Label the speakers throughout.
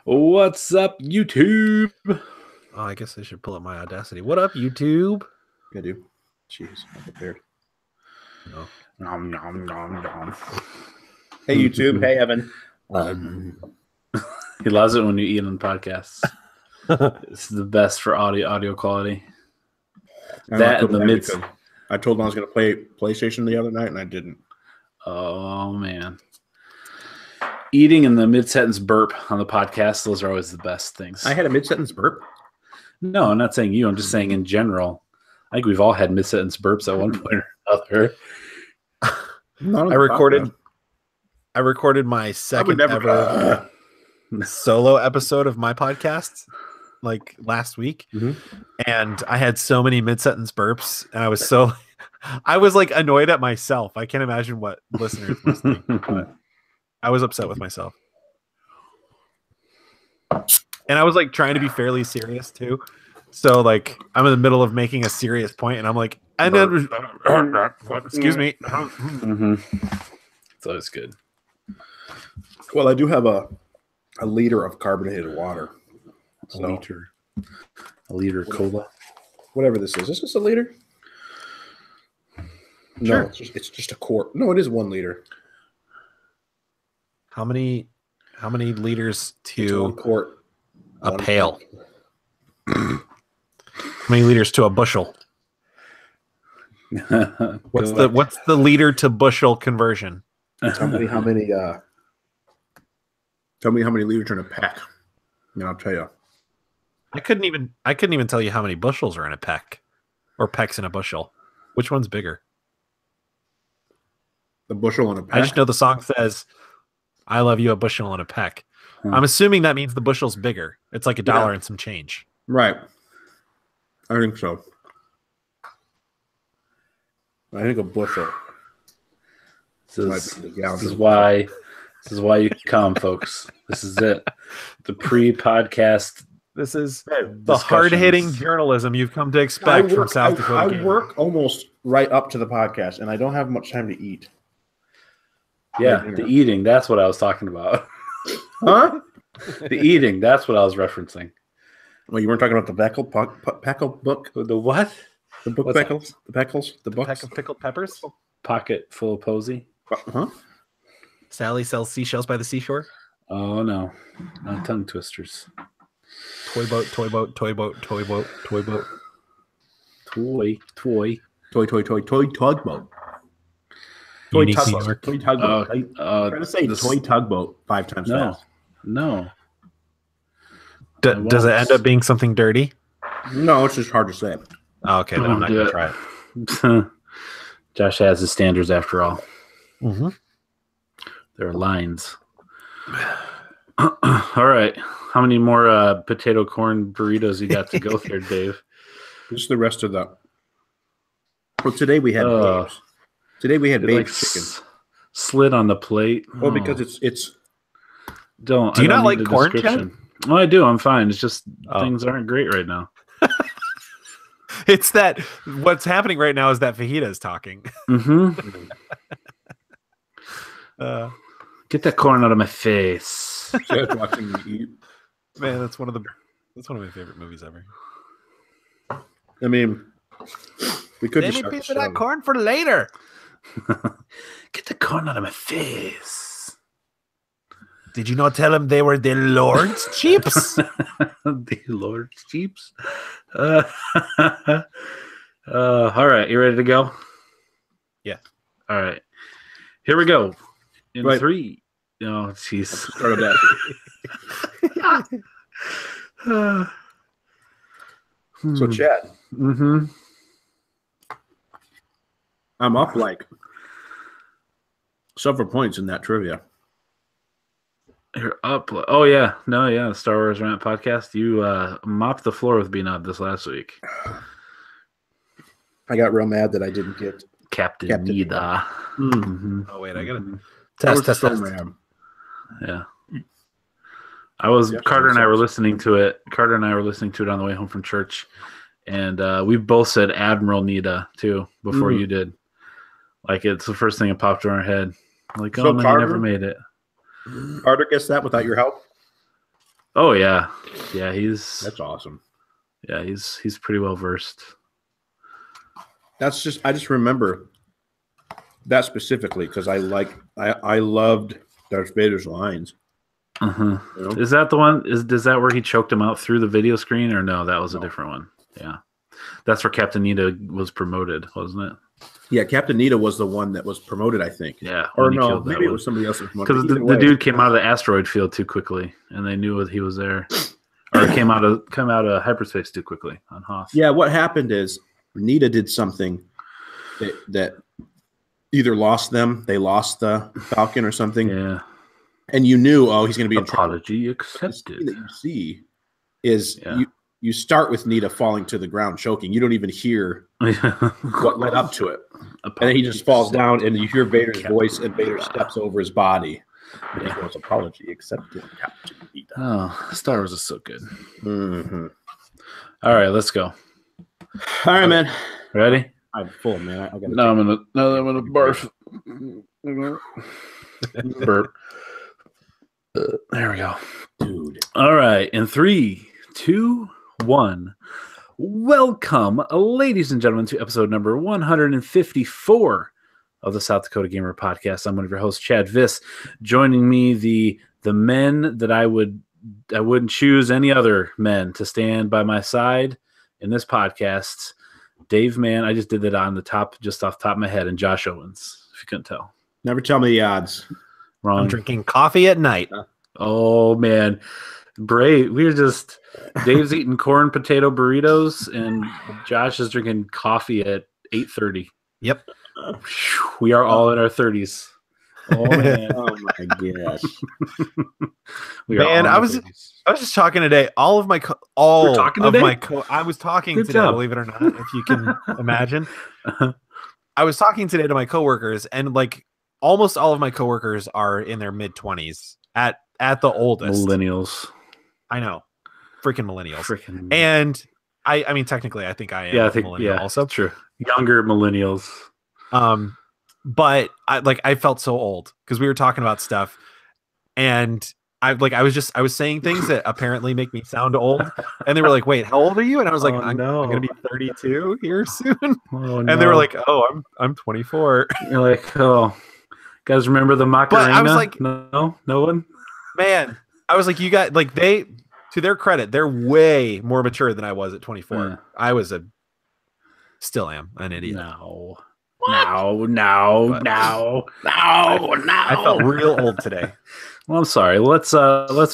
Speaker 1: What's up, YouTube?
Speaker 2: Oh, I guess I should pull up my Audacity. What up, YouTube?
Speaker 3: I do. Jeez, I'm prepared.
Speaker 2: No.
Speaker 1: Nom, nom, nom, nom.
Speaker 3: Hey, YouTube. Hey, Evan.
Speaker 1: He loves it when you eat on podcasts. It's the best for audio quality. That and the mid.
Speaker 3: I told him I was going to play PlayStation the other night, and I didn't.
Speaker 1: Oh man, eating and the mid-sentence burp on the podcast; those are always the best things.
Speaker 3: I had a mid-sentence burp.
Speaker 1: No, I'm not saying you. I'm just saying in general. I think we've all had mid-sentence burps at one point or another.
Speaker 2: I recorded my second ever solo episode of my podcast like last week, and I had so many mid-sentence burps, and I was like annoyed at myself. I can't imagine what listeners must think, but I was upset with myself. And I was like trying to be fairly serious too. So like I'm in the middle of making a serious point, and I'm like, excuse me.
Speaker 1: So it's good.
Speaker 3: Well, I do have a liter of carbonated water.
Speaker 1: A liter of cola.
Speaker 3: Whatever this is. Is this a liter?
Speaker 2: Sure.
Speaker 3: No, it's just a quart. No, it is 1 liter.
Speaker 2: How many liters to
Speaker 3: 1 quart?
Speaker 2: A pail? How many liters to a bushel? What's the liter to bushel conversion?
Speaker 3: Tell me how many liters are in a peck, and I'll tell you.
Speaker 2: I couldn't even tell you how many bushels are in a peck, or pecks in a bushel. Which one's bigger?
Speaker 3: The bushel in a peck.
Speaker 2: I just know the song says, "I love you a bushel and a peck." I'm assuming that means the bushel's bigger. It's like $1 and some change.
Speaker 3: Right. I think so. I think a bushel.
Speaker 1: This is why you come, folks. This is it. The pre-podcast.
Speaker 2: This is the hard-hitting journalism you've come to expect from South Dakota Gamer.
Speaker 3: I work almost right up to the podcast, and I don't have much time to eat.
Speaker 1: Yeah, the eating. That's what I was talking about.
Speaker 3: Huh?
Speaker 1: The eating. That's what I was referencing.
Speaker 3: Well, you weren't talking about the Peckle book?
Speaker 1: The what?
Speaker 3: The book Peckles? The Peckles? The books?
Speaker 2: Pack of pickled peppers?
Speaker 1: Pocket full of posy.
Speaker 3: Huh?
Speaker 2: Sally sells seashells by the seashore?
Speaker 1: Oh, no. Not tongue twisters.
Speaker 2: Toy boat, toy boat, toy boat, toy boat, toy boat.
Speaker 1: Toy
Speaker 3: tugboat. Toy tugboat. Toy tugboat. I'm trying to say toy tugboat 5 times fast.
Speaker 1: No.
Speaker 2: Does it end up being something dirty?
Speaker 3: No, it's just hard to say.
Speaker 2: Oh, okay, then I'm not going to try it.
Speaker 1: Josh has his standards after all.
Speaker 2: Mm-hmm.
Speaker 1: There are lines. All right. How many more potato corn burritos you got to go there, Dave?
Speaker 3: Just the rest of the... Well, today we had babes. Today we had babes chicken.
Speaker 1: Slid on the plate.
Speaker 3: Well, because it's...
Speaker 1: Do
Speaker 2: you not like corn, Chad?
Speaker 1: Oh, I do. I'm fine. It's just things aren't great right now.
Speaker 2: It's that what's happening right now is that fajita is talking.
Speaker 1: Mm-hmm. Get that corn out of my face.
Speaker 3: Chad's watching me eat.
Speaker 2: Man, that's one of my favorite movies ever.
Speaker 3: I mean, we could
Speaker 2: just start that corn for later.
Speaker 1: Get the corn out of my face.
Speaker 2: Did you not tell him they were the Lord's cheaps?
Speaker 1: The Lord's cheaps. All right, you ready to go?
Speaker 2: Yeah.
Speaker 1: All right. Here we go. In 3. Oh, jeez.
Speaker 3: Start that. So, Chad.
Speaker 1: Mm-hmm.
Speaker 3: I'm up like several points in that trivia.
Speaker 1: You're up. Oh, yeah. No, yeah. The Star Wars Rant podcast. You mopped the floor with being up this last week.
Speaker 3: I got real mad that I didn't get
Speaker 1: Captain Nida.
Speaker 2: Mm-hmm. Oh, wait. I got to test.
Speaker 1: Yeah. Carter and I were listening to it. Carter and I were listening to it on the way home from church. And we both said Admiral Nida, too, before you did. Like, it's the first thing that popped in our head. Like, oh, man, he never made it.
Speaker 3: Carter gets that without your help?
Speaker 1: Oh yeah,
Speaker 3: That's awesome.
Speaker 1: Yeah, he's pretty well versed.
Speaker 3: I just remember that specifically because I loved Darth Vader's lines.
Speaker 1: Uh-huh. You know? Is that the one? Is that where he choked him out through the video screen, or no? That was a different one. Yeah, that's where Captain Nita was promoted, wasn't it?
Speaker 3: Yeah, Captain Nita was the one that was promoted, I think.
Speaker 1: Yeah,
Speaker 3: or no, maybe it was somebody else.
Speaker 1: Because the dude came out of the asteroid field too quickly, and they knew he was there, or came out of hyperspace too quickly on Hoth.
Speaker 3: Yeah, what happened is Nita did something that either lost them, they lost the Falcon or something.
Speaker 1: Yeah,
Speaker 3: and you knew, he's going to be
Speaker 1: apology accepted.
Speaker 3: That you see is you start with Nita falling to the ground choking. You don't even hear what led up to it. And then he just falls down, and you hear Vader's voice, and Vader steps over his body. And he goes, apology accepted, Captain Nita.
Speaker 1: Oh, Star Wars is so good.
Speaker 3: Mm-hmm.
Speaker 1: All right, let's go.
Speaker 3: All right, man.
Speaker 1: Ready?
Speaker 3: I'm full, man. I'm
Speaker 1: gonna barf. Burp. There we go,
Speaker 3: dude.
Speaker 1: All right, in 3, 2, 1. Welcome, ladies and gentlemen, to episode number 154 of the South Dakota Gamer Podcast. I'm one of your hosts, Chad Viss. Joining me, the men that I wouldn't choose any other men to stand by my side in this podcast. Dave Mann, I just did that on the top, just off the top of my head, and Josh Owens, if you couldn't tell.
Speaker 3: Never tell me the odds.
Speaker 1: Wrong.
Speaker 2: I'm drinking coffee at night.
Speaker 1: Oh man, Bray, Dave's eating corn potato burritos, and Josh is drinking coffee at 8:30.
Speaker 2: Yep,
Speaker 1: we are all in our 30s.
Speaker 3: Oh man, oh my gosh.
Speaker 2: Man, I was just talking today. I was talking
Speaker 1: Good
Speaker 2: today.
Speaker 1: job.
Speaker 2: Believe it or not, if you can imagine, I was talking today to my coworkers, and like almost all of my coworkers are in their mid-20s at the oldest.
Speaker 1: Millennials.
Speaker 2: I know, freaking millennials. And I mean, technically, I think I am.
Speaker 1: Yeah, I think
Speaker 2: millennial also
Speaker 1: true. Younger millennials.
Speaker 2: But I felt so old because we were talking about stuff, and I was saying things that apparently make me sound old, and they were like, "Wait, how old are you?" And I was like, I'm gonna be 32 here soon. And they were like, "Oh, I'm 24."
Speaker 1: You're like, "Oh, guys, remember the Macarena?"
Speaker 2: But I was like,
Speaker 1: "No one."
Speaker 2: Man, I was like, "You got like they." To their credit, they're way more mature than I was at 24.
Speaker 1: Yeah.
Speaker 2: I still am an idiot.
Speaker 1: No.
Speaker 2: I felt real old today.
Speaker 1: Well, I'm sorry. Let's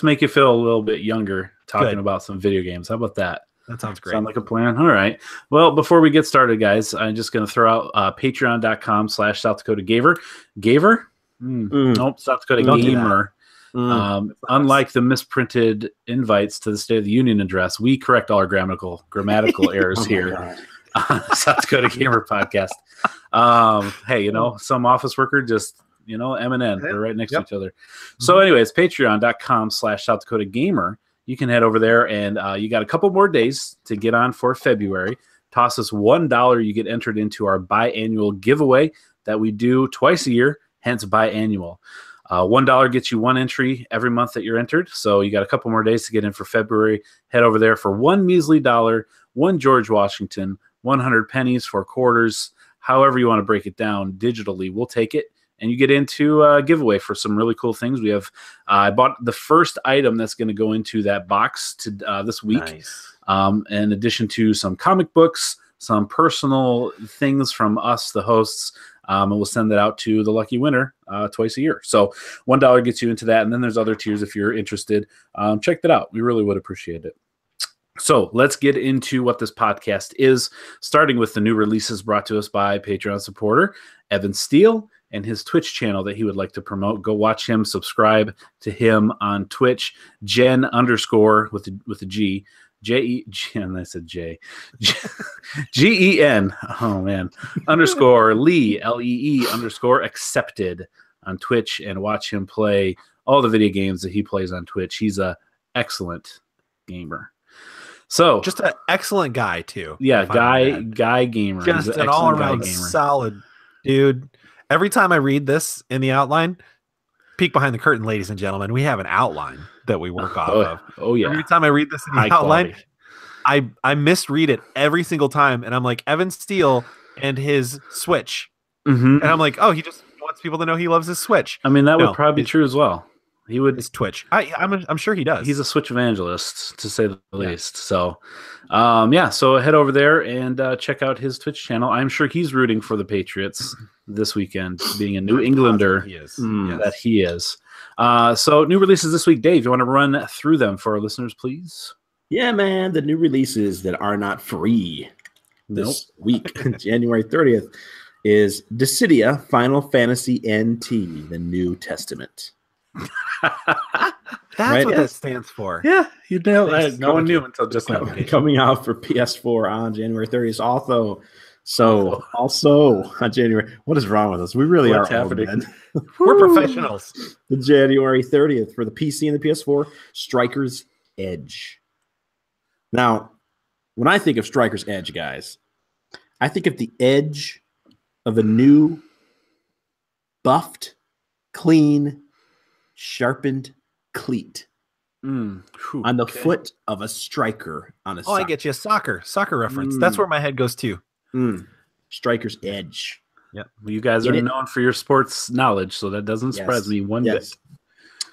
Speaker 1: make you feel a little bit younger talking about some video games. How about that?
Speaker 2: That sounds great.
Speaker 1: Sound like a plan? All right. Well, before we get started, guys, I'm just going to throw out patreon.com/South Dakota Gaver. Gaver? Nope, South Dakota Gamer. Unlike the misprinted invites to the State of the Union address, we correct all our grammatical errors here on the South Dakota Gamer Podcast. Hey, some office worker just, M and N, they're right next to each other. So anyways, patreon.com/South Dakota Gamer. You can head over there, and you got a couple more days to get on for February. Toss us $1. You get entered into our biannual giveaway that we do twice a year, hence biannual. $1 gets you one entry every month that you're entered. So you got a couple more days to get in for February. Head over there for $1 measly, one George Washington, 100 pennies, 4 quarters, however you want to break it down digitally. We'll take it. And you get into a giveaway for some really cool things. We have, I bought the first item that's going to go into that box this week.
Speaker 2: Nice.
Speaker 1: In addition to some comic books, some personal things from us, the hosts, and we'll send that out to the lucky winner twice a year. So $1 gets you into that. And then there's other tiers if you're interested. Check that out. We really would appreciate it. So let's get into what this podcast is, starting with the new releases brought to us by Patreon supporter Evan Steele and his Twitch channel that he would like to promote. Go watch him, subscribe to him on Twitch, Jen _ with a G. And I said J. GEN. Oh man. _ Lee LEE _ accepted on Twitch, and watch him play all the video games that he plays on Twitch. He's a excellent gamer. So
Speaker 2: just an excellent guy too.
Speaker 1: Yeah, guy gamer.
Speaker 2: Just an all around solid dude. Every time I read this in the outline, peek behind the curtain, ladies and gentlemen, we have an outline that we work off of.
Speaker 1: Oh yeah.
Speaker 2: Every time I read this in the outline, I misread it every single time, and I'm like, Evan Steele and his Switch, and I'm like, oh, he just wants people to know he loves his Switch.
Speaker 1: I mean, that would probably be true as well. He would.
Speaker 2: His Twitch. I'm sure he does.
Speaker 1: He's a Switch evangelist, to say the least. So, so head over there and check out his Twitch channel. I'm sure he's rooting for the Patriots this weekend, being a New Englander that he is. So new releases this week. Dave, you want to run through them for our listeners, please?
Speaker 3: Yeah, man. The new releases that are not free this week, January 30th, is Dissidia Final Fantasy NT, the New Testament.
Speaker 2: That's what that stands for.
Speaker 1: Yeah, you nailed it. No one knew until just now.
Speaker 3: Coming out for PS4 on January 30th. Also on January. What is wrong with us? We really are happening.
Speaker 2: We're professionals.
Speaker 3: The January 30th for the PC and the PS4, Striker's Edge. Now, when I think of Striker's Edge, guys, I think of the edge of a new, buffed, clean, sharpened cleat on the foot of a striker on a
Speaker 2: I get you. Soccer reference. That's where my head goes to.
Speaker 3: Striker's Edge.
Speaker 1: Yeah, well, you guys are known for your sports knowledge, so that doesn't surprise me one bit.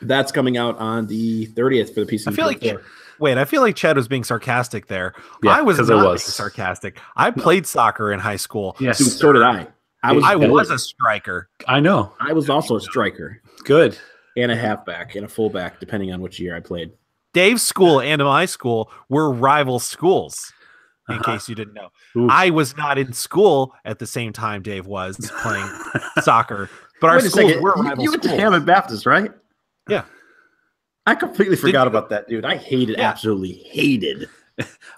Speaker 3: That's coming out on the 30th for the PC.
Speaker 2: I feel like Chad was being sarcastic there. Yeah, I was not being sarcastic. I played soccer in high school.
Speaker 1: Yes,
Speaker 3: so did I. I
Speaker 2: was a striker.
Speaker 1: I know.
Speaker 3: I was also a striker.
Speaker 1: Good.
Speaker 3: And a halfback and a fullback, depending on which year I played.
Speaker 2: Dave's school and my school were rival schools, in case you didn't know. Ooh. I was not in school at the same time Dave was playing soccer, but our schools were rival schools.
Speaker 3: You went to Hammond Baptist, right?
Speaker 2: Yeah.
Speaker 3: I completely forgot about that, dude. I absolutely hated.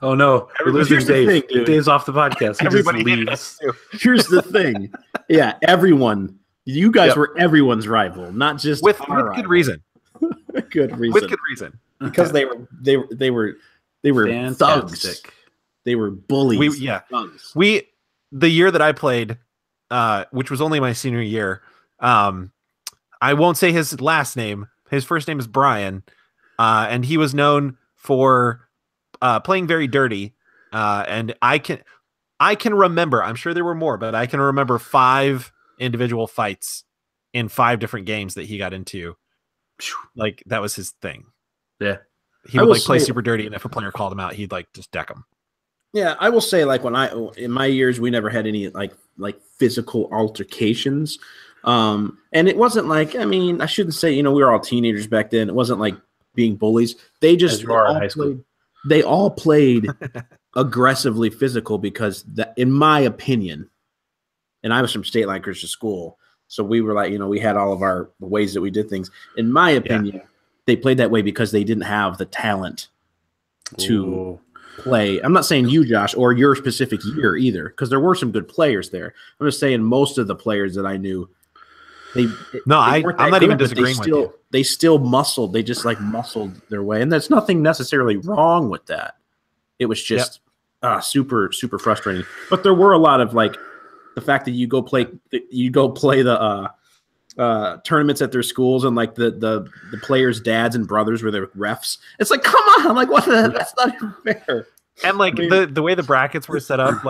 Speaker 1: Oh, no. We're losing Dave. Dave's off the podcast. Everybody leaves.
Speaker 3: Here's the thing. Yeah, everyone. You guys were everyone's rival, not just
Speaker 2: with good reason.
Speaker 3: Good reason.
Speaker 2: With good reason.
Speaker 3: Because they were thugs. They were bullies.
Speaker 2: Thugs. The year that I played, which was only my senior year, I won't say his last name. His first name is Brian, and he was known for playing very dirty. And I can remember. I'm sure there were more, but I can remember 5 individual fights in 5 different games that he got into. Like, that was his thing.
Speaker 1: Yeah.
Speaker 2: He would play super dirty, and if a player called him out, he'd just deck him.
Speaker 3: Yeah, I will say, in my years, we never had any like physical altercations. And it wasn't I shouldn't say, we were all teenagers back then. It wasn't like being bullies. They just they all played aggressively physical because in my opinion, and I was from State Line Christian School, so we were we had all of the ways that we did things. In my opinion, they played that way because they didn't have the talent to play. I'm not saying you, Josh, or your specific year either, because there were some good players there. I'm just saying most of the players that I knew, I'm not even disagreeing with you. They still muscled. They just muscled their way, and there's nothing necessarily wrong with that. It was just super, super frustrating. But there were a lot of the fact that you go play the tournaments at their schools, and the players' dads and brothers were their refs. It's come on, what? That's not even fair.
Speaker 2: And the way the brackets were set up,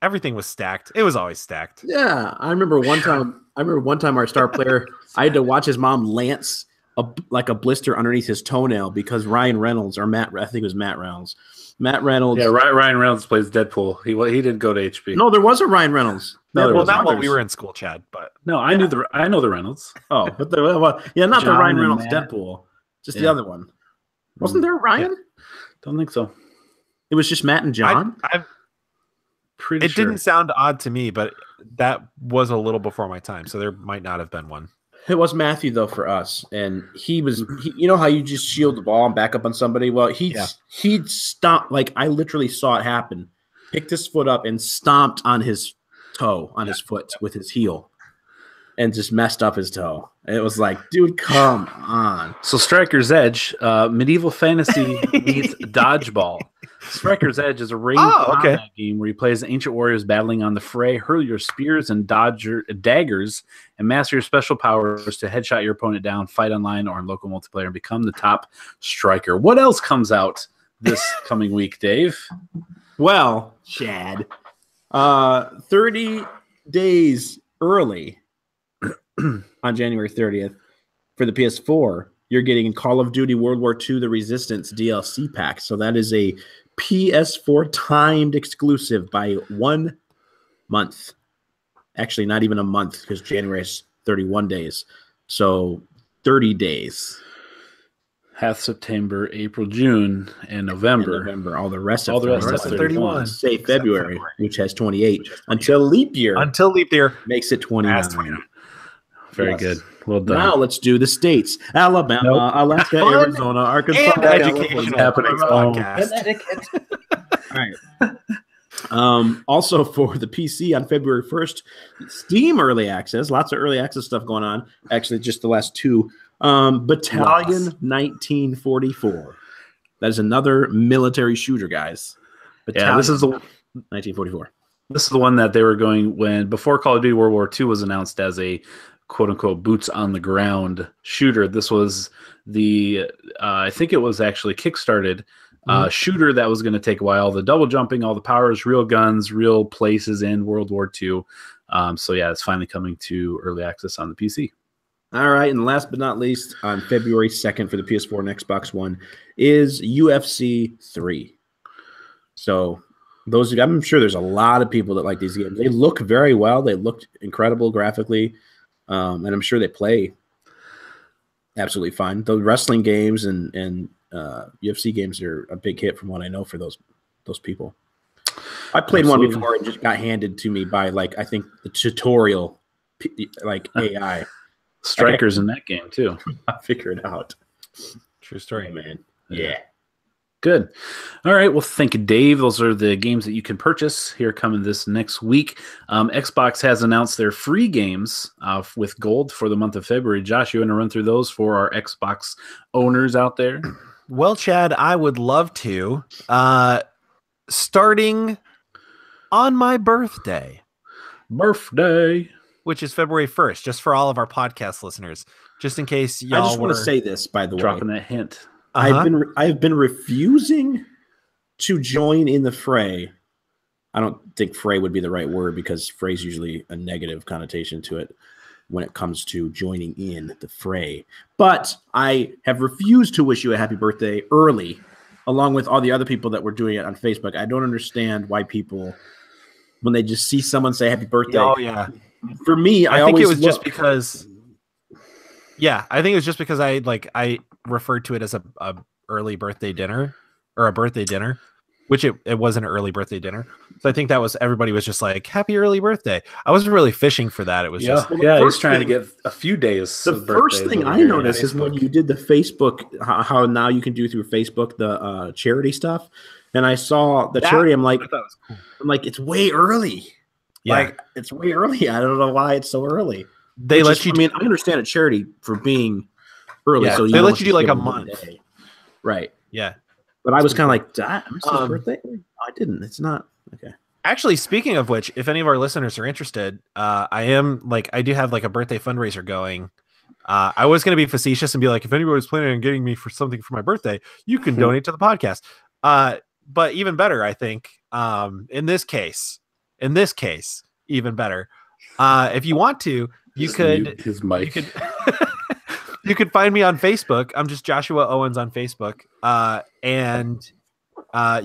Speaker 2: everything was stacked. It was always stacked.
Speaker 3: Yeah, I remember one time our star player, I had to watch his mom lance a blister underneath his toenail because Ryan Reynolds, or I think it was Matt Reynolds. Matt Reynolds.
Speaker 1: Yeah, Ryan Reynolds plays Deadpool. He didn't go to HP.
Speaker 3: No, there was a Ryan Reynolds.
Speaker 2: Not while we were in school, Chad. But
Speaker 1: no, I know the Reynolds.
Speaker 3: Oh, but not the Ryan Reynolds Deadpool, just the other one. Wasn't there a Ryan?
Speaker 1: Yeah. Don't think so.
Speaker 3: It was just Matt and John.
Speaker 2: I'm pretty sure. It didn't sound odd to me, but that was a little before my time, so there might not have been one.
Speaker 3: It was Matthew though for us, and he you know how you just shield the ball and back up on somebody? Well, he'd stomp, I literally saw it happen. Picked his foot up and stomped on his toe, on his foot with his heel, and just messed up his toe. It was dude, come on.
Speaker 1: So Striker's Edge, medieval fantasy meets dodgeball. Striker's Edge is a raid combat game where you play as ancient warriors battling on the fray, hurl your spears and daggers, and master your special powers to headshot your opponent down, fight online or in local multiplayer, and become the top striker. What else comes out this coming week, Dave?
Speaker 3: Well, Chad, 30 days early on January 30th for the PS4, you're getting Call of Duty World War II The Resistance DLC pack. So that is a PS4 timed exclusive by 1 month. Actually, not even a month because January is 31 days. So 30 days.
Speaker 1: Half September, April, June, and November.
Speaker 3: All the rest
Speaker 2: of
Speaker 3: 31. Say February, which has 28. Until leap year. Makes it 29.
Speaker 1: Very good. Well done.
Speaker 3: Now let's do the states: Alabama, Alaska, Arizona, Arkansas,
Speaker 2: and education happening.
Speaker 3: Connecticut. All right. Also for the PC on February 1st, Steam early access. Lots of early access stuff going on. Actually, just the last two. Battalion 1944. That is another military shooter, guys.
Speaker 1: Battalion this is the
Speaker 3: 1944.
Speaker 1: This is the one that they were going before Call of Duty World War II was announced as a quote-unquote boots on the ground shooter. This was the I think it was actually kickstarted shooter that was going to take a while. The double jumping, all the powers, real guns, real places in World War II. So yeah, it's finally coming to early access on the PC.
Speaker 3: All right, and last but not least, on February 2nd for the PS4 and Xbox One is UFC 3. So those, I'm sure there's a lot of people that like these games. They look very well. They look incredible graphically. And I'm sure they play absolutely fine. The wrestling games and UFC games are a big hit from what I know for those people. I played one before and just got handed to me by I think the tutorial AI.
Speaker 1: Strikers in that game too.
Speaker 3: I figured it out.
Speaker 2: True story,
Speaker 3: man. Yeah.
Speaker 1: Good. All right. Well, thank you, Dave. Those are the games that you can purchase here coming this next week. Xbox has announced their free games with gold for the month of February. Josh, you want to run through those for our Xbox owners out there?
Speaker 2: Well, Chad, I would love to. Starting on my birthday, which is February 1st, just for all of our podcast listeners, just in case y'all
Speaker 3: I just want to say this, by the way.
Speaker 1: Dropping that hint.
Speaker 3: I've been refusing to join in the fray. I don't think fray would be the right word because fray is usually a negative connotation to it when it comes to joining in the fray. But I have refused to wish you a happy birthday early, along with all the other people that were doing it on Facebook. I don't understand why people, when they just see someone say happy birthday.
Speaker 2: Oh, yeah.
Speaker 3: For me,
Speaker 2: I think it was just because. Yeah, I think it was just because I referred to it as a early birthday dinner or a birthday dinner, which it was an early birthday dinner. So I think that was everybody was just like happy early birthday. I wasn't really fishing for that. It was just
Speaker 1: he's trying to get a few days.
Speaker 3: The first thing I noticed is when you did the Facebook, how now you can do through Facebook the charity stuff, and I saw the charity. I'm like, it's way early. Yeah, it's way early. I don't know why it's so early.
Speaker 2: They let you.
Speaker 3: I mean, I understand a charity for being early, so
Speaker 2: they let you do like a month,
Speaker 3: right?
Speaker 2: Yeah,
Speaker 3: but I was kind of like, did I miss his birthday? No, I didn't. It's not okay.
Speaker 2: Actually, speaking of which, if any of our listeners are interested, I do have like a birthday fundraiser going. I was going to be facetious and be like, if anybody's planning on getting me for something for my birthday, you can donate to the podcast. But even better, I think, in this case, even better, if you want to. You could find me on Facebook. I'm just Joshua Owens on Facebook. And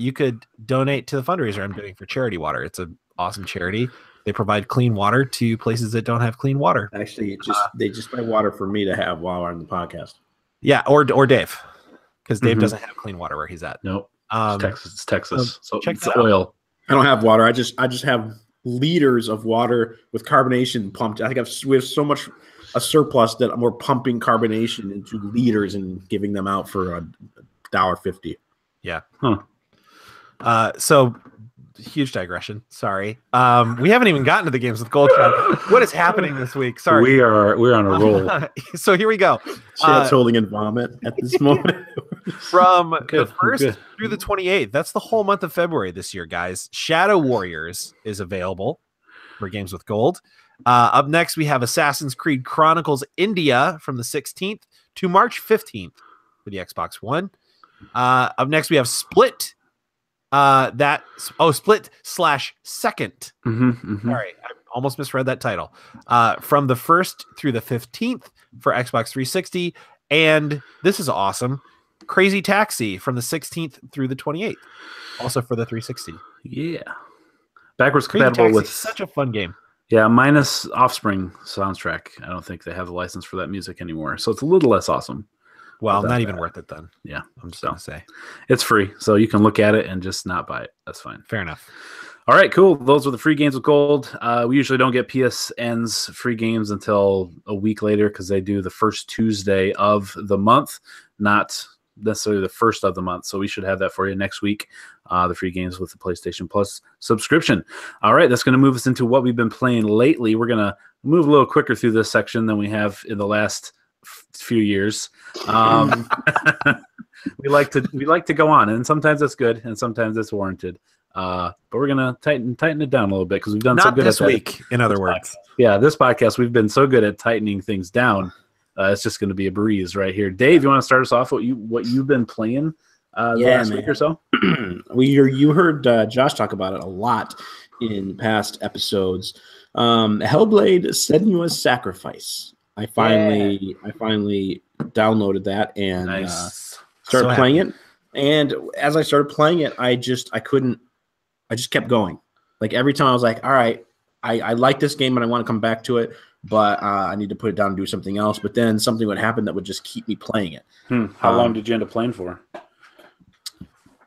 Speaker 2: you could donate to the fundraiser I'm doing for Charity Water. It's an awesome charity. They provide clean water to places that don't have clean water.
Speaker 3: Actually, they just buy water for me to have while I'm on the podcast.
Speaker 2: Yeah, or Dave, because Dave doesn't have clean water where he's at.
Speaker 1: Nope. It's Texas. So
Speaker 2: check
Speaker 1: it's oil.
Speaker 3: I don't have water. I just have liters of water with carbonation pumped. I think we have so much a surplus that we're pumping carbonation into liters and giving them out for $1.50.
Speaker 2: Yeah. So huge digression. Sorry. We haven't even gotten to the games with Gold. What is happening this week? Sorry.
Speaker 1: We're on a roll.
Speaker 2: So here we go.
Speaker 3: Chad's holding in vomit at this moment.
Speaker 2: From the 1st through the 28th. That's the whole month of February this year, guys. Shadow Warriors is available for Games with Gold. Up next, we have Assassin's Creed Chronicles India from the 16th to March 15th for the Xbox One. Up next, we have Split. Split/Second. Sorry, I almost misread that title. From the 1st through the 15th for Xbox 360. And this is awesome. Crazy Taxi from the 16th through the 28th. Also for the 360.
Speaker 1: Yeah. Backwards compatible with
Speaker 2: such a fun game.
Speaker 1: Yeah, minus Offspring soundtrack. I don't think they have the license for that music anymore. So it's a little less awesome.
Speaker 2: Well, not even worth it then.
Speaker 1: Yeah,
Speaker 2: I'm just going to say.
Speaker 1: It's free, so you can look at it and just not buy it. That's fine.
Speaker 2: Fair enough.
Speaker 1: All right, cool. Those were the free games with gold. We usually don't get PSN's free games until a week later because they do the first Tuesday of the month, not necessarily the first of the month. So we should have that for you next week, the free games with the PlayStation Plus subscription. All right, that's going to move us into what we've been playing lately. We're going to move a little quicker through this section than we have in the last few years. We like to go on, and sometimes that's good and sometimes it's warranted. But we're gonna tighten it down a little bit because we've done so good
Speaker 2: this
Speaker 1: at
Speaker 2: week. In other words,
Speaker 1: this podcast we've been so good at tightening things down. It's just going to be a breeze right here. Dave, you want to start us off? What you've been playing the last week or so?
Speaker 3: You heard Josh talk about it a lot in past episodes. Hellblade: Senua's Sacrifice. I finally downloaded that and started playing it. And as I started playing it, I just kept going. Like every time I was like, all right, I like this game and I want to come back to it, but I need to put it down and do something else. But then something would happen that would just keep me playing it.
Speaker 1: How long did you end up playing for?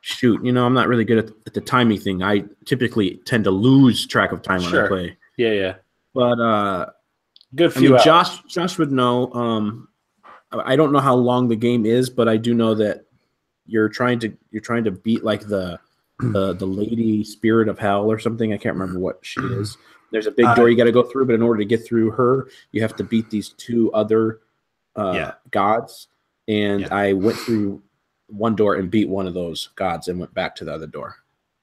Speaker 3: Shoot, I'm not really good at the timing thing. I typically tend to lose track of time when I play.
Speaker 1: Yeah.
Speaker 3: But
Speaker 1: good few hours.
Speaker 3: Josh would know. I don't know how long the game is, but I do know that you're trying to beat like the lady spirit of hell or something. I can't remember what she is. There's a big door you got to go through, but in order to get through her, you have to beat these two other gods. And I went through one door and beat one of those gods and went back to the other door.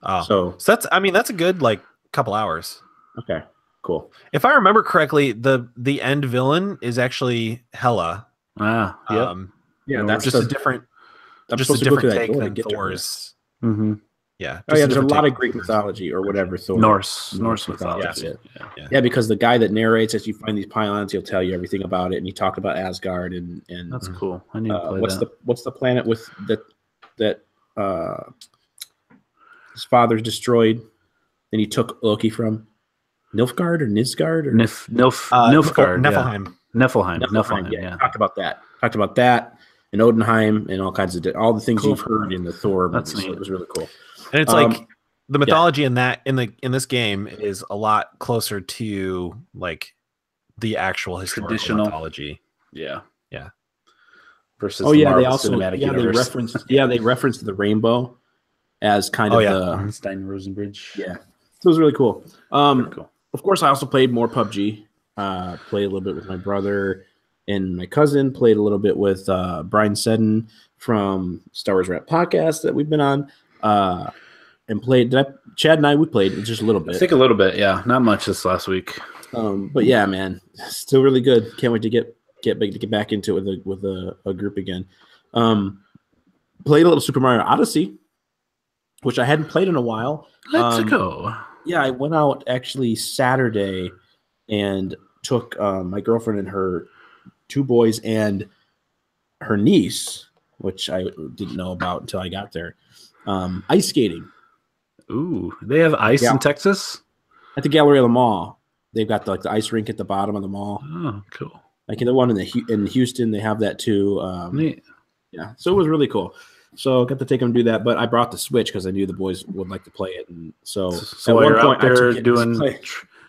Speaker 2: Oh, so that's a good like couple hours.
Speaker 3: Okay, cool.
Speaker 2: If I remember correctly, the end villain is actually Hela.
Speaker 3: That's
Speaker 2: just a different. Just a different take than Thor's.
Speaker 1: Mm-hmm.
Speaker 2: Yeah.
Speaker 3: There's a lot of Greek mythology or whatever.
Speaker 1: Norse mythology.
Speaker 3: Yeah, because the guy that narrates as you find these pylons, he'll tell you everything about it, and he talked about Asgard and
Speaker 1: that's cool. I need to play
Speaker 3: what's the planet with that his father's destroyed, and he took Loki from Nilfgaard or Nilfgaard or
Speaker 1: Nilfgaard.
Speaker 3: Niflheim. Yeah, talked about that. And Odenheim and all kinds of all the things you've heard in the Thor movies. So it was really cool.
Speaker 2: And it's like the mythology in this game is a lot closer to like the actual historical mythology.
Speaker 1: Yeah.
Speaker 3: Versus they referenced the rainbow as kind of the
Speaker 1: Stein Rosenbridge.
Speaker 3: Yeah. So it was really cool. Cool. Of course, I also played more PUBG. Played a little bit with my brother. And my cousin played a little bit with Brian Seddon from Star Wars Rap Podcast that we've been on, and played. Chad and we played just a little bit.
Speaker 1: I think a little bit, yeah. Not much this last week.
Speaker 3: But yeah, man, still really good. Can't wait to get back into it with a group again. Played a little Super Mario Odyssey, which I hadn't played in a while.
Speaker 1: Let's go.
Speaker 3: Yeah, I went out actually Saturday and took my girlfriend and her two boys and her niece, which I didn't know about until I got there. Ice skating.
Speaker 1: Ooh, they have ice in Texas?
Speaker 3: At the Gallery of the Mall. They've got the ice rink at the bottom of the mall.
Speaker 1: Oh, cool.
Speaker 3: Like the one in Houston, they have that too.
Speaker 1: Neat.
Speaker 3: Yeah, so it was really cool. So I got to take them to do that, but I brought the Switch because I knew the boys would like to play it. And so
Speaker 1: while you're out there doing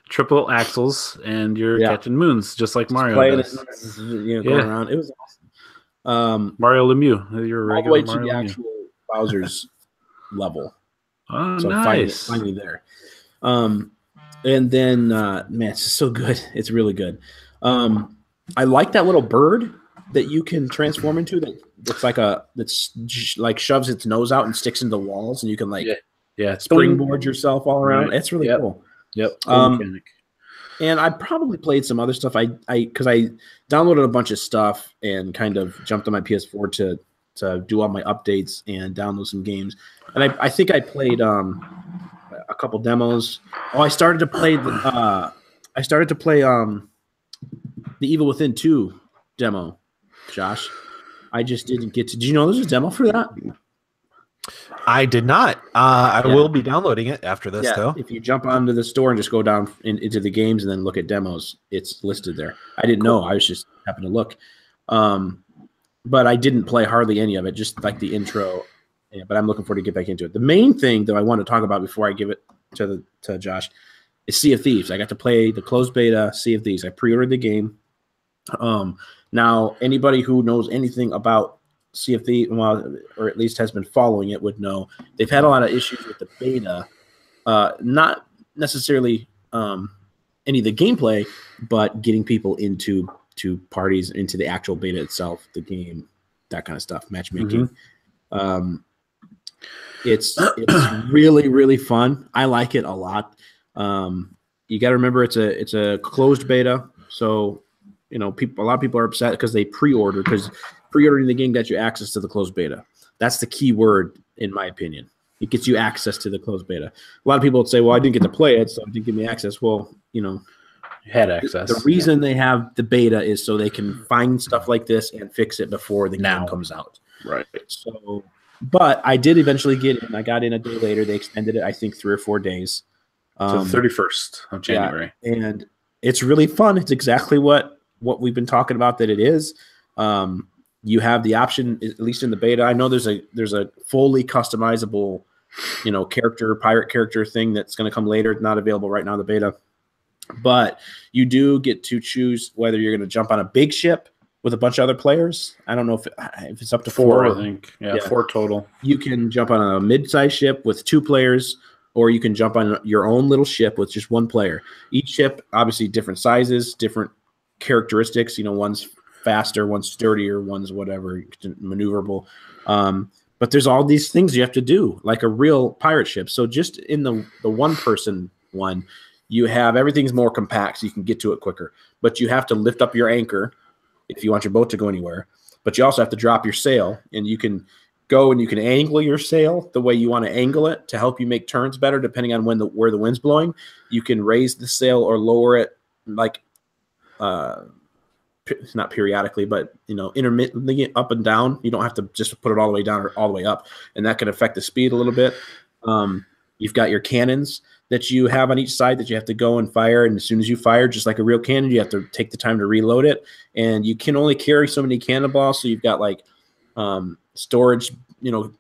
Speaker 1: triple axles and you're catching moons just like Mario does.
Speaker 3: Going around. It was awesome.
Speaker 1: Mario Lemieux, you're a regular
Speaker 3: all the way to the actual Bowser's level.
Speaker 1: Oh,
Speaker 3: so
Speaker 1: nice.
Speaker 3: Finally there. And then man, it's just so good. It's really good. I like that little bird that you can transform into looks like it's like shoves its nose out and sticks into walls, and you can like springboard yourself all around. It's really cool.
Speaker 1: Yep. Cool mechanic.
Speaker 3: And I probably played some other stuff. Because I downloaded a bunch of stuff and kind of jumped on my PS4 to do all my updates and download some games. And I think I played a couple demos. Oh, I started to play the Evil Within 2 demo, Josh. I just didn't get to. Did you know there's a demo for that?
Speaker 2: I did not. I will be downloading it after this, though.
Speaker 3: If you jump onto the store and just go down into the games and then look at demos, it's listed there. I didn't know. I was just happened to look. But I didn't play hardly any of it, just like the intro. Yeah, but I'm looking forward to get back into it. The main thing that I want to talk about before I give it to Josh is Sea of Thieves. I got to play the closed beta Sea of Thieves. I pre-ordered the game. Now, anybody who knows anything about Sea of Thieves, or at least has been following it, would know they've had a lot of issues with the beta. Not necessarily any of the gameplay, but getting people into parties, into the actual beta itself, the game, that kind of stuff, matchmaking. It's really, really fun. I like it a lot. You got to remember it's a closed beta, so a lot of people are upset because they pre-order, because pre-ordering the game gets you access to the closed beta. That's the key word, in my opinion. It gets you access to the closed beta. A lot of people would say, well, I didn't get to play it, so it didn't give me access. Well, you
Speaker 1: had access.
Speaker 3: The reason they have the beta is so they can find stuff like this and fix it before the game comes out.
Speaker 1: Right.
Speaker 3: So, but I did eventually get in. I got in a day later. They extended it, I think, 3 or 4 days.
Speaker 1: To the 31st of January.
Speaker 3: Yeah, and it's really fun. It's exactly what we've been talking about that it is. You have the option, at least in the beta. I know there's a fully customizable, pirate character thing that's going to come later. Not available right now in the beta. But you do get to choose whether you're going to jump on a big ship with a bunch of other players. I don't know if it's up to 4.
Speaker 1: I think. Yeah, 4 total.
Speaker 3: You can jump on a mid-sized ship with 2 players, or you can jump on your own little ship with just 1 player. Each ship, obviously, different sizes, different characteristics. One's faster, one's sturdier, one's whatever, maneuverable. But there's all these things you have to do, like a real pirate ship. So just in the one-person one, you have everything's more compact, so you can get to it quicker. But you have to lift up your anchor if you want your boat to go anywhere. But you also have to drop your sail, and you can go and you can angle your sail the way you want to angle it to help you make turns better, depending on where the wind's blowing. You can raise the sail or lower it, like not periodically, but intermittently up and down. You don't have to just put it all the way down or all the way up, and that can affect the speed a little bit. You've got your cannons that you have on each side that you have to go and fire, and as soon as you fire, just like a real cannon, you have to take the time to reload it, and you can only carry so many cannonballs. So you've got like storage,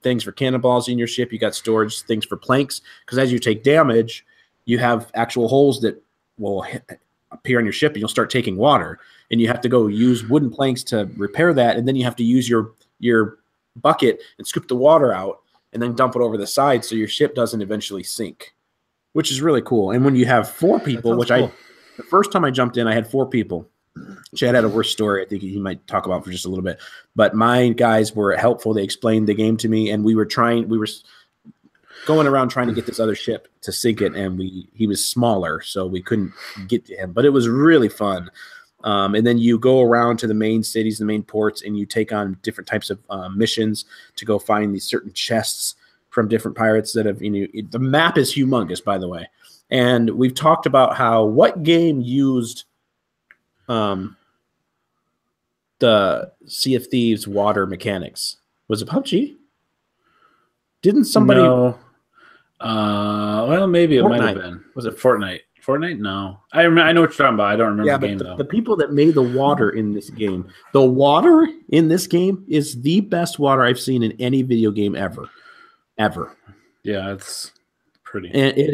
Speaker 3: things for cannonballs in your ship. You got storage things for planks, because as you take damage, you have actual holes that will appear on your ship, and you'll start taking water, and you have to go use wooden planks to repair that, and then you have to use your bucket and scoop the water out and then dump it over the side so your ship doesn't eventually sink, which is really cool. And when you have 4 people, which cool. The first time I jumped in, I had 4 people. Chad had a worse story I think he might talk about for just a little bit, but my guys were helpful. They explained the game to me, and we were going around trying to get this other ship to sink it, and he was smaller, so we couldn't get to him, but it was really fun. And then you go around to the main cities, the main ports, and you take on different types of missions to go find these certain chests from different pirates that have, the map is humongous, by the way. And we've talked about what game used the Sea of Thieves water mechanics. Was it PUBG? Didn't somebody?
Speaker 1: No. Well, maybe it might have been. Was it Fortnite? Fortnite? No. I know what you're talking about. I don't remember the game, though.
Speaker 3: The people that made the water in this game, the water in this game is the best water I've seen in any video game ever. Ever.
Speaker 1: Yeah, it's pretty.
Speaker 3: And it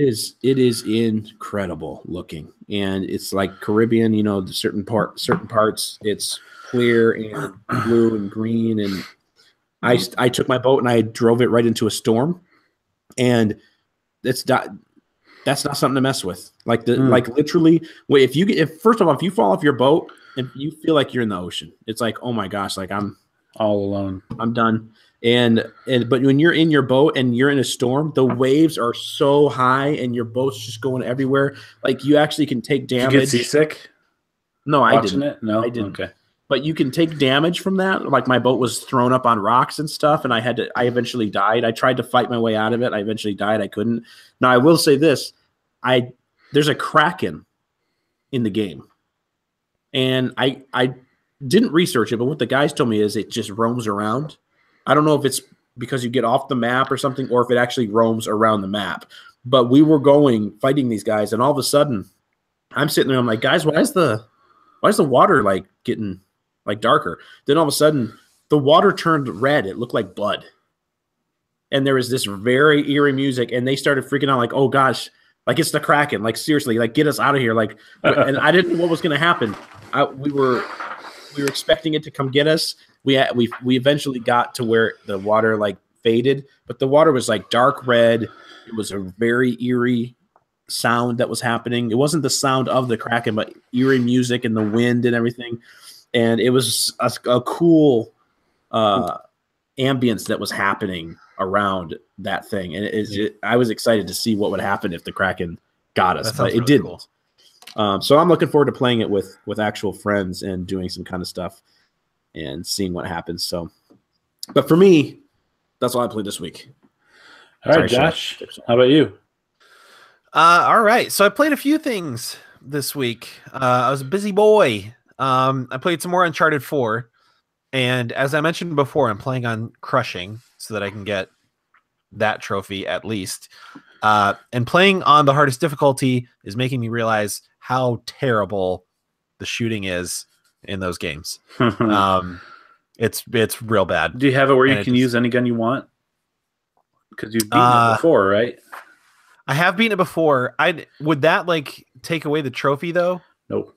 Speaker 3: is incredible looking. And it's like Caribbean, certain parts it's clear and blue and green. And I took my boat and I drove it right into a storm. And that's not something to mess with. Like literally, if first of all, if you fall off your boat and you feel like you're in the ocean, it's like, oh my gosh, like I'm
Speaker 1: all alone.
Speaker 3: I'm done. But when you're in your boat and you're in a storm, the waves are so high and your boat's just going everywhere. Like you actually can take damage.
Speaker 1: Did you get seasick?
Speaker 3: No, I didn't.
Speaker 1: It? No,
Speaker 3: I didn't.
Speaker 1: Okay.
Speaker 3: But you can take damage from that. Like my boat was thrown up on rocks and stuff, and I eventually died. I tried to fight my way out of it. I eventually died. I couldn't. Now I will say this: there's a kraken in the game, and I didn't research it, but what the guys told me is it just roams around. I don't know if it's because you get off the map or something, or if it actually roams around the map. But we were fighting these guys, and all of a sudden, I'm sitting there. I'm like, guys, why is the water like getting like darker? Then all of a sudden, the water turned red. It looked like blood, and there was this very eerie music, and they started freaking out, like, oh gosh, like it's the Kraken, like seriously, like get us out of here, like. And I didn't know what was going to happen. We were expecting it to come get us. We eventually got to where the water like faded, but the water was like dark red. It was a very eerie sound that was happening. It wasn't the sound of the Kraken, but eerie music and the wind and everything. And it was a cool ambience that was happening around that thing. And I was excited to see what would happen if the Kraken got us, but it didn't. Cool. So I'm looking forward to playing it with actual friends and doing some kind of stuff and seeing what happens. So, but for me, that's all I played this week.
Speaker 1: All right, Josh, how about you?
Speaker 2: All right. So I played a few things this week. I was a busy boy. I played some more Uncharted 4. And as I mentioned before, I'm playing on crushing so that I can get that trophy at least. And playing on the hardest difficulty is making me realize how terrible the shooting is in those games. It's real bad.
Speaker 1: Do you have it where you can use any gun you want? Because you've beaten it before, right?
Speaker 2: I have beaten it before. Would that like take away the trophy though?
Speaker 1: Nope.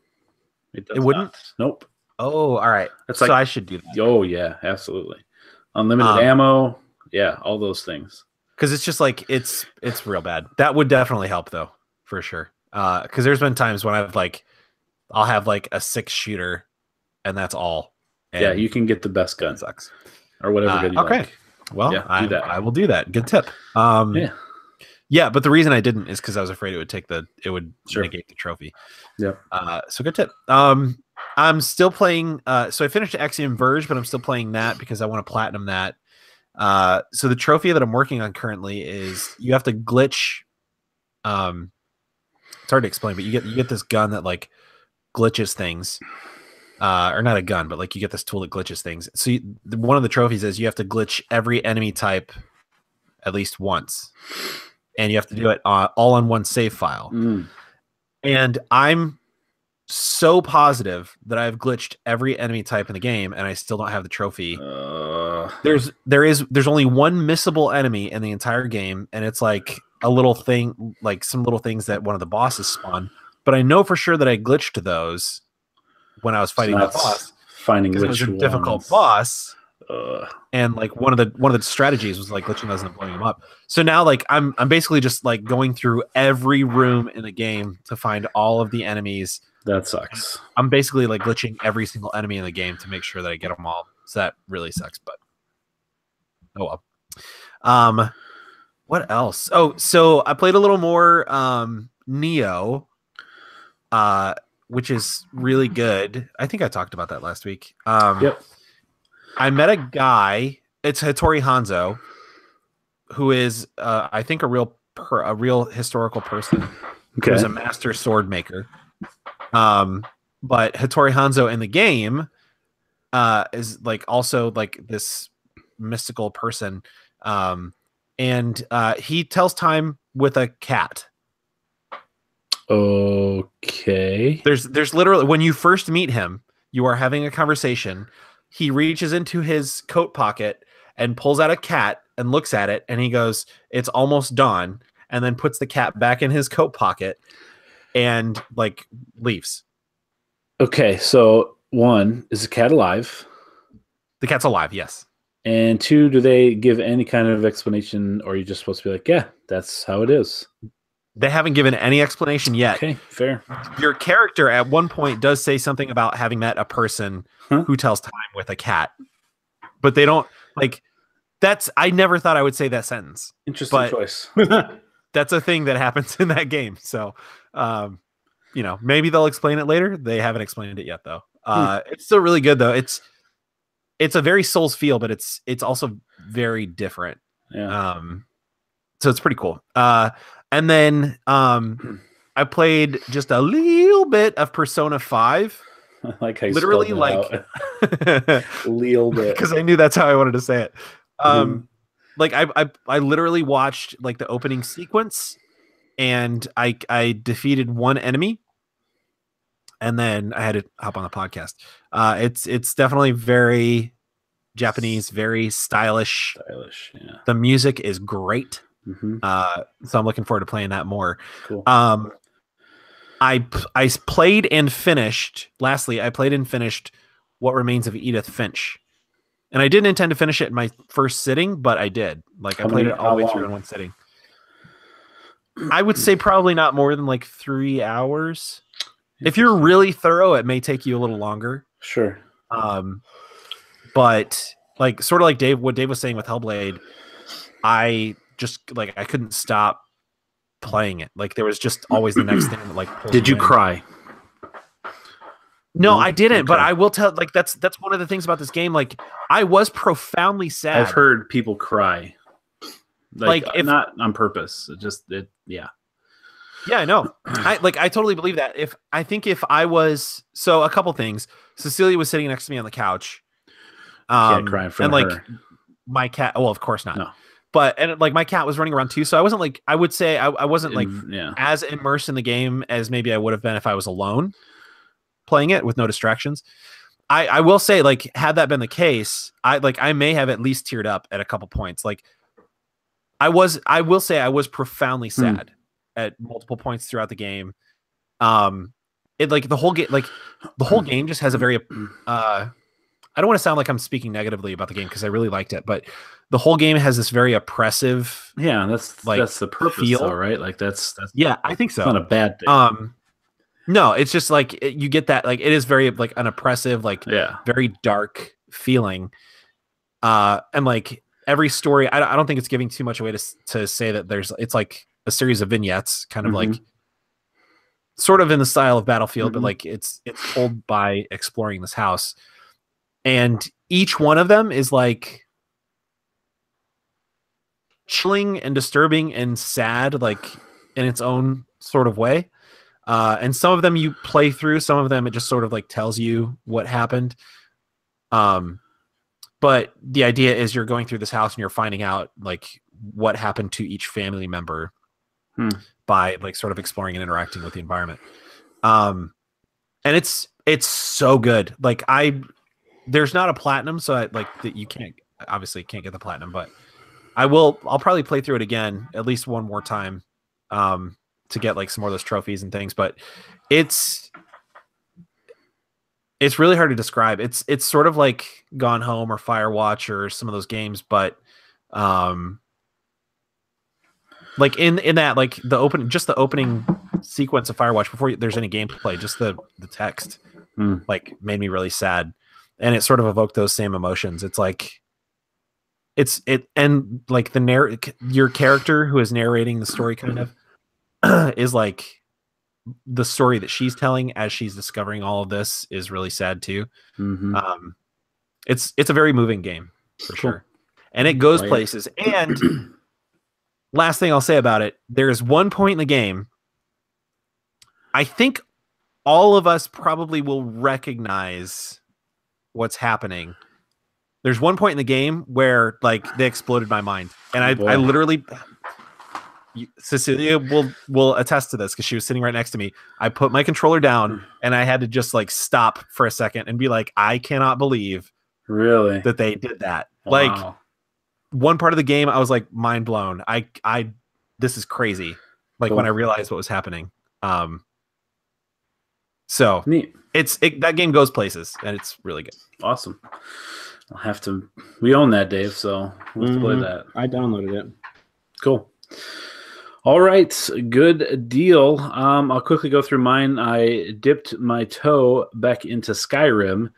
Speaker 2: It wouldn't?
Speaker 1: Nope.
Speaker 2: Oh, all right. So I should do that.
Speaker 1: Oh yeah, absolutely. Unlimited ammo. Yeah, all those things.
Speaker 2: Because it's just like it's real bad. That would definitely help though, for sure. Because there's been times when I'll have like a 6-shooter, and that's all. And
Speaker 1: yeah, you can get the best gun.
Speaker 2: Sucks.
Speaker 1: Or whatever gun you like.
Speaker 2: Well,
Speaker 1: yeah,
Speaker 2: I will do that. Good tip. Yeah, but the reason I didn't is because I was afraid it would negate the trophy.
Speaker 1: Yeah.
Speaker 2: So good tip. I'm still playing. So I finished Axiom Verge, but I'm still playing that because I want to platinum that. So the trophy that I'm working on currently is you have to glitch. It's hard to explain, but you get this gun that like glitches things. Or not a gun, but like you get this tool that glitches things. So one of the trophies is you have to glitch every enemy type at least once, and you have to do it all on one save file. And I'm so positive that I've glitched every enemy type in the game, and I still don't have the trophy. There's only one missable enemy in the entire game, and it's like a little thing, like some little things that one of the bosses spawn. But I know for sure that I glitched those when I was fighting the boss,
Speaker 1: finding which
Speaker 2: it was a difficult boss, and like one of the strategies was like glitching those and blowing them up. So now like I'm basically just like going through every room in the game to find all of the enemies.
Speaker 1: That sucks.
Speaker 2: I'm basically like glitching every single enemy in the game to make sure that I get them all. So that really sucks, but oh well. What else? Oh, so I played a little more Neo. Which is really good. I think I talked about that last week.
Speaker 1: Yep.
Speaker 2: I met a guy. It's Hattori Hanzo, who is, I think, a real historical person.
Speaker 1: Okay.
Speaker 2: Who's a master sword maker. But Hattori Hanzo in the game is like also like this mystical person, and he tells time with a cat.
Speaker 1: Okay.
Speaker 2: There's literally, when you first meet him, you are having a conversation. He reaches into his coat pocket and pulls out a cat and looks at it, and he goes, "It's almost dawn," and then puts the cat back in his coat pocket and like leaves.
Speaker 1: Okay, so 1, is the cat alive?
Speaker 2: The cat's alive, yes.
Speaker 1: And 2, do they give any kind of explanation, or are you just supposed to be like, yeah, that's how it is?
Speaker 2: They haven't given any explanation yet.
Speaker 1: Okay, fair.
Speaker 2: Your character at one point does say something about having met a person who tells time with a cat. but they don't like. I never thought I would say that sentence.
Speaker 1: Interesting choice.
Speaker 2: That's a thing that happens in that game. So, maybe they'll explain it later. They haven't explained it yet, though. It's still really good, though. It's a very Souls feel, but it's also very different.
Speaker 1: Yeah.
Speaker 2: So it's pretty cool. And then I played just a little bit of Persona 5.
Speaker 1: Like how you
Speaker 2: literally like
Speaker 1: little bit,
Speaker 2: because I knew that's how I wanted to say it. Like I literally watched like the opening sequence, and I defeated one enemy, and then I had to hop on the podcast. It's definitely very Japanese, very stylish.
Speaker 1: Yeah.
Speaker 2: The music is great. So I'm looking forward to playing that more.
Speaker 1: Cool.
Speaker 2: I played and finished. Lastly, I played and finished What Remains of Edith Finch. And I didn't intend to finish it in my first sitting, but I did. Like I played it all the way through in one sitting. I would say probably not more than like 3 hours. If you're really thorough, it may take you a little longer.
Speaker 1: Sure.
Speaker 2: But like sort of like what Dave was saying with Hellblade, I just like I couldn't stop playing it. Like there was just always the next thing that like
Speaker 1: Did you cry?
Speaker 2: No, I didn't, okay. But I will tell, like, that's one of the things about this game. Like, I was profoundly sad.
Speaker 1: I've heard people cry. Like if, not on purpose. Yeah.
Speaker 2: Yeah, I know. I totally believe that. If I was, so a couple things. Cecilia was sitting next to me on the couch.
Speaker 1: Can't cry in front of her.
Speaker 2: My cat, well, of course not.
Speaker 1: No.
Speaker 2: But, and like, my cat was running around too. So I wasn't like, I would say I wasn't like as immersed in the game as maybe I would have been if I was alone playing it with no distractions. I will say, like, had that been the case, I may have at least teared up at a couple points. Like I will say I was profoundly sad at multiple points throughout the game. It like the whole game just has a very I don't want to sound like I'm speaking negatively about the game because I really liked it, but the whole game has this very oppressive.
Speaker 1: Yeah, that's the purpose, though, right? Like that's
Speaker 2: yeah, I think so.
Speaker 1: It's not a bad thing.
Speaker 2: No, it's just like you get that, like, it is very like an oppressive, like very dark feeling. And like every story, I don't think it's giving too much away to say that it's like a series of vignettes, kind of like sort of in the style of Battlefield, but like it's told by exploring this house. And each one of them is like chilling and disturbing and sad, like in its own sort of way. And some of them you play through, some of them it just sort of like tells you what happened. But the idea is you're going through this house and you're finding out like what happened to each family member by like sort of exploring and interacting with the environment. And it's so good. Like there's not a platinum, so you obviously can't get the platinum, but I'll probably play through it again at least one more time. To get like some more of those trophies and things, but it's really hard to describe. It's sort of like Gone Home or Firewatch or some of those games, but like in that, like the opening sequence of Firewatch before there's any gameplay, just the text like made me really sad, and it sort of evoked those same emotions. It's like and like your character who is narrating the story kind of is like the story that she's telling as she's discovering all of this is really sad too. It's a very moving game for sure, and it goes places. And last thing I'll say about it, there's one point in the game I think all of us probably will recognize what's happening. There's one point in the game where like they exploded my mind, and I literally, Cecilia will attest to this because she was sitting right next to me. I put my controller down and I had to just like stop for a second and be like, I cannot believe
Speaker 1: really
Speaker 2: that they did that.
Speaker 1: Wow.
Speaker 2: Like one part of the game, I was like mind blown. This is crazy. Like when I realized what was happening. So
Speaker 1: neat.
Speaker 2: That game goes places and it's really good.
Speaker 1: Awesome. I'll have to. We own that, Dave. So we'll have to play that.
Speaker 3: I downloaded it.
Speaker 1: Cool. All right, good deal. I'll quickly go through mine. I dipped my toe back into Skyrim,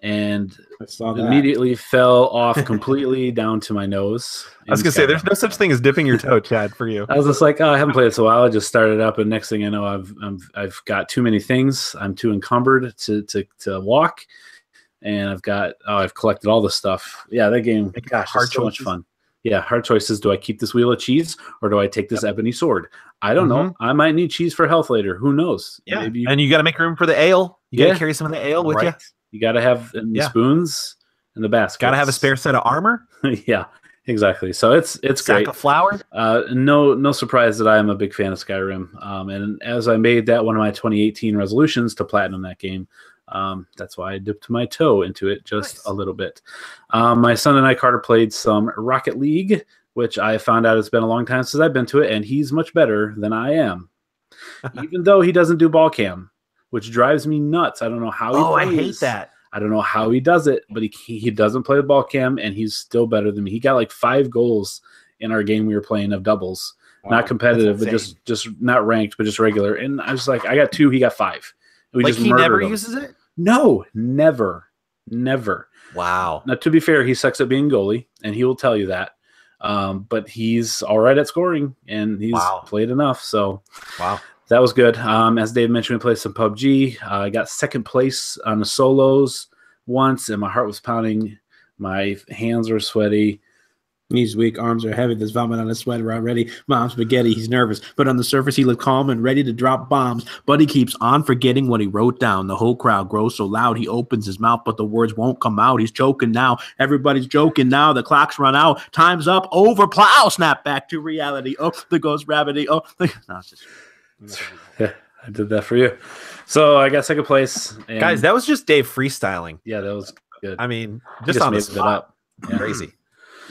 Speaker 1: and immediately fell off completely down to my nose.
Speaker 2: I was gonna say, there's no such thing as dipping your toe, Chad, for you.
Speaker 1: I was just like, oh, I haven't played it in a while. I just started up, and next thing I know, I've got too many things. I'm too encumbered to walk, and I've collected all the stuff. Yeah, that game, gosh, it's so much fun. Yeah, hard choices. Do I keep this wheel of cheese or do I take this ebony sword? I don't know. I might need cheese for health later. Who knows?
Speaker 2: Yeah, and you got to make room for the ale. You got to carry some of the ale with you.
Speaker 1: You got to have the spoons and the basket.
Speaker 2: Got to have a spare set of armor.
Speaker 1: Yeah, exactly. So it's great.
Speaker 2: Sack of flour.
Speaker 1: No surprise that I am a big fan of Skyrim. And as I made that one of my 2018 resolutions to platinum that game, that's why I dipped my toe into it just a little bit. My son and I, Carter, played some Rocket League, which I found out it's been a long time since I've been to it, and he's much better than I am. Even though he doesn't do ball cam, which drives me nuts. I don't know how he plays.
Speaker 2: I hate that.
Speaker 1: I don't know how he does it, but he doesn't play with ball cam, and he's still better than me. He got like 5 goals in our game we were playing of doubles. Wow, not competitive, but just not ranked, but just regular. And I was like, I got 2, he got 5. We
Speaker 2: like he never uses it?
Speaker 1: No, never.
Speaker 2: Wow.
Speaker 1: Now, to be fair, he sucks at being goalie, and he will tell you that. But he's all right at scoring, and he's played enough. So that was good. As Dave mentioned, we played some PUBG. I got second place on the solos once, and my heart was pounding. My hands were sweaty.
Speaker 3: Knees weak, arms are heavy. There's vomit on his sweater already. Mom's spaghetti. He's nervous, but on the surface he looked calm and ready to drop bombs. But he keeps on forgetting what he wrote down. The whole crowd grows so loud he opens his mouth, but the words won't come out. He's choking now. Everybody's joking now. The clock's run out. Time's up. Over. Plow. Snap back to reality. Oh, the ghost gravity. Oh, no, it's just.
Speaker 1: Yeah, I did that for you. So I got second place. And
Speaker 2: guys, that was just Dave freestyling.
Speaker 1: Yeah, that was good.
Speaker 2: I mean, just on the spot.
Speaker 1: Yeah.
Speaker 2: Crazy.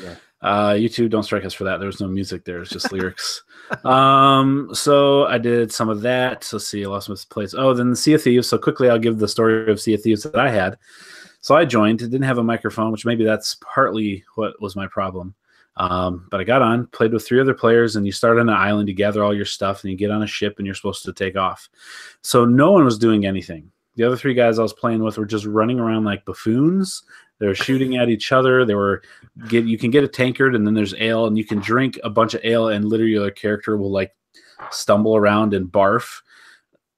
Speaker 1: Yeah. YouTube, don't strike us for that. There was no music there. It's just lyrics. So I did some of that. Let's see. I lost my place. Oh, then Sea of Thieves. So quickly, I'll give the story of Sea of Thieves that I had. So I joined. It didn't have a microphone, which maybe that's partly what was my problem. But I got on, played with 3 other players, and you start on an island, you gather all your stuff, and you get on a ship, and you're supposed to take off. So no one was doing anything. The other 3 guys I was playing with were just running around like buffoons. They were shooting at each other. You can get a tankard, and then there's ale, and you can drink a bunch of ale, and literally your character will like stumble around and barf.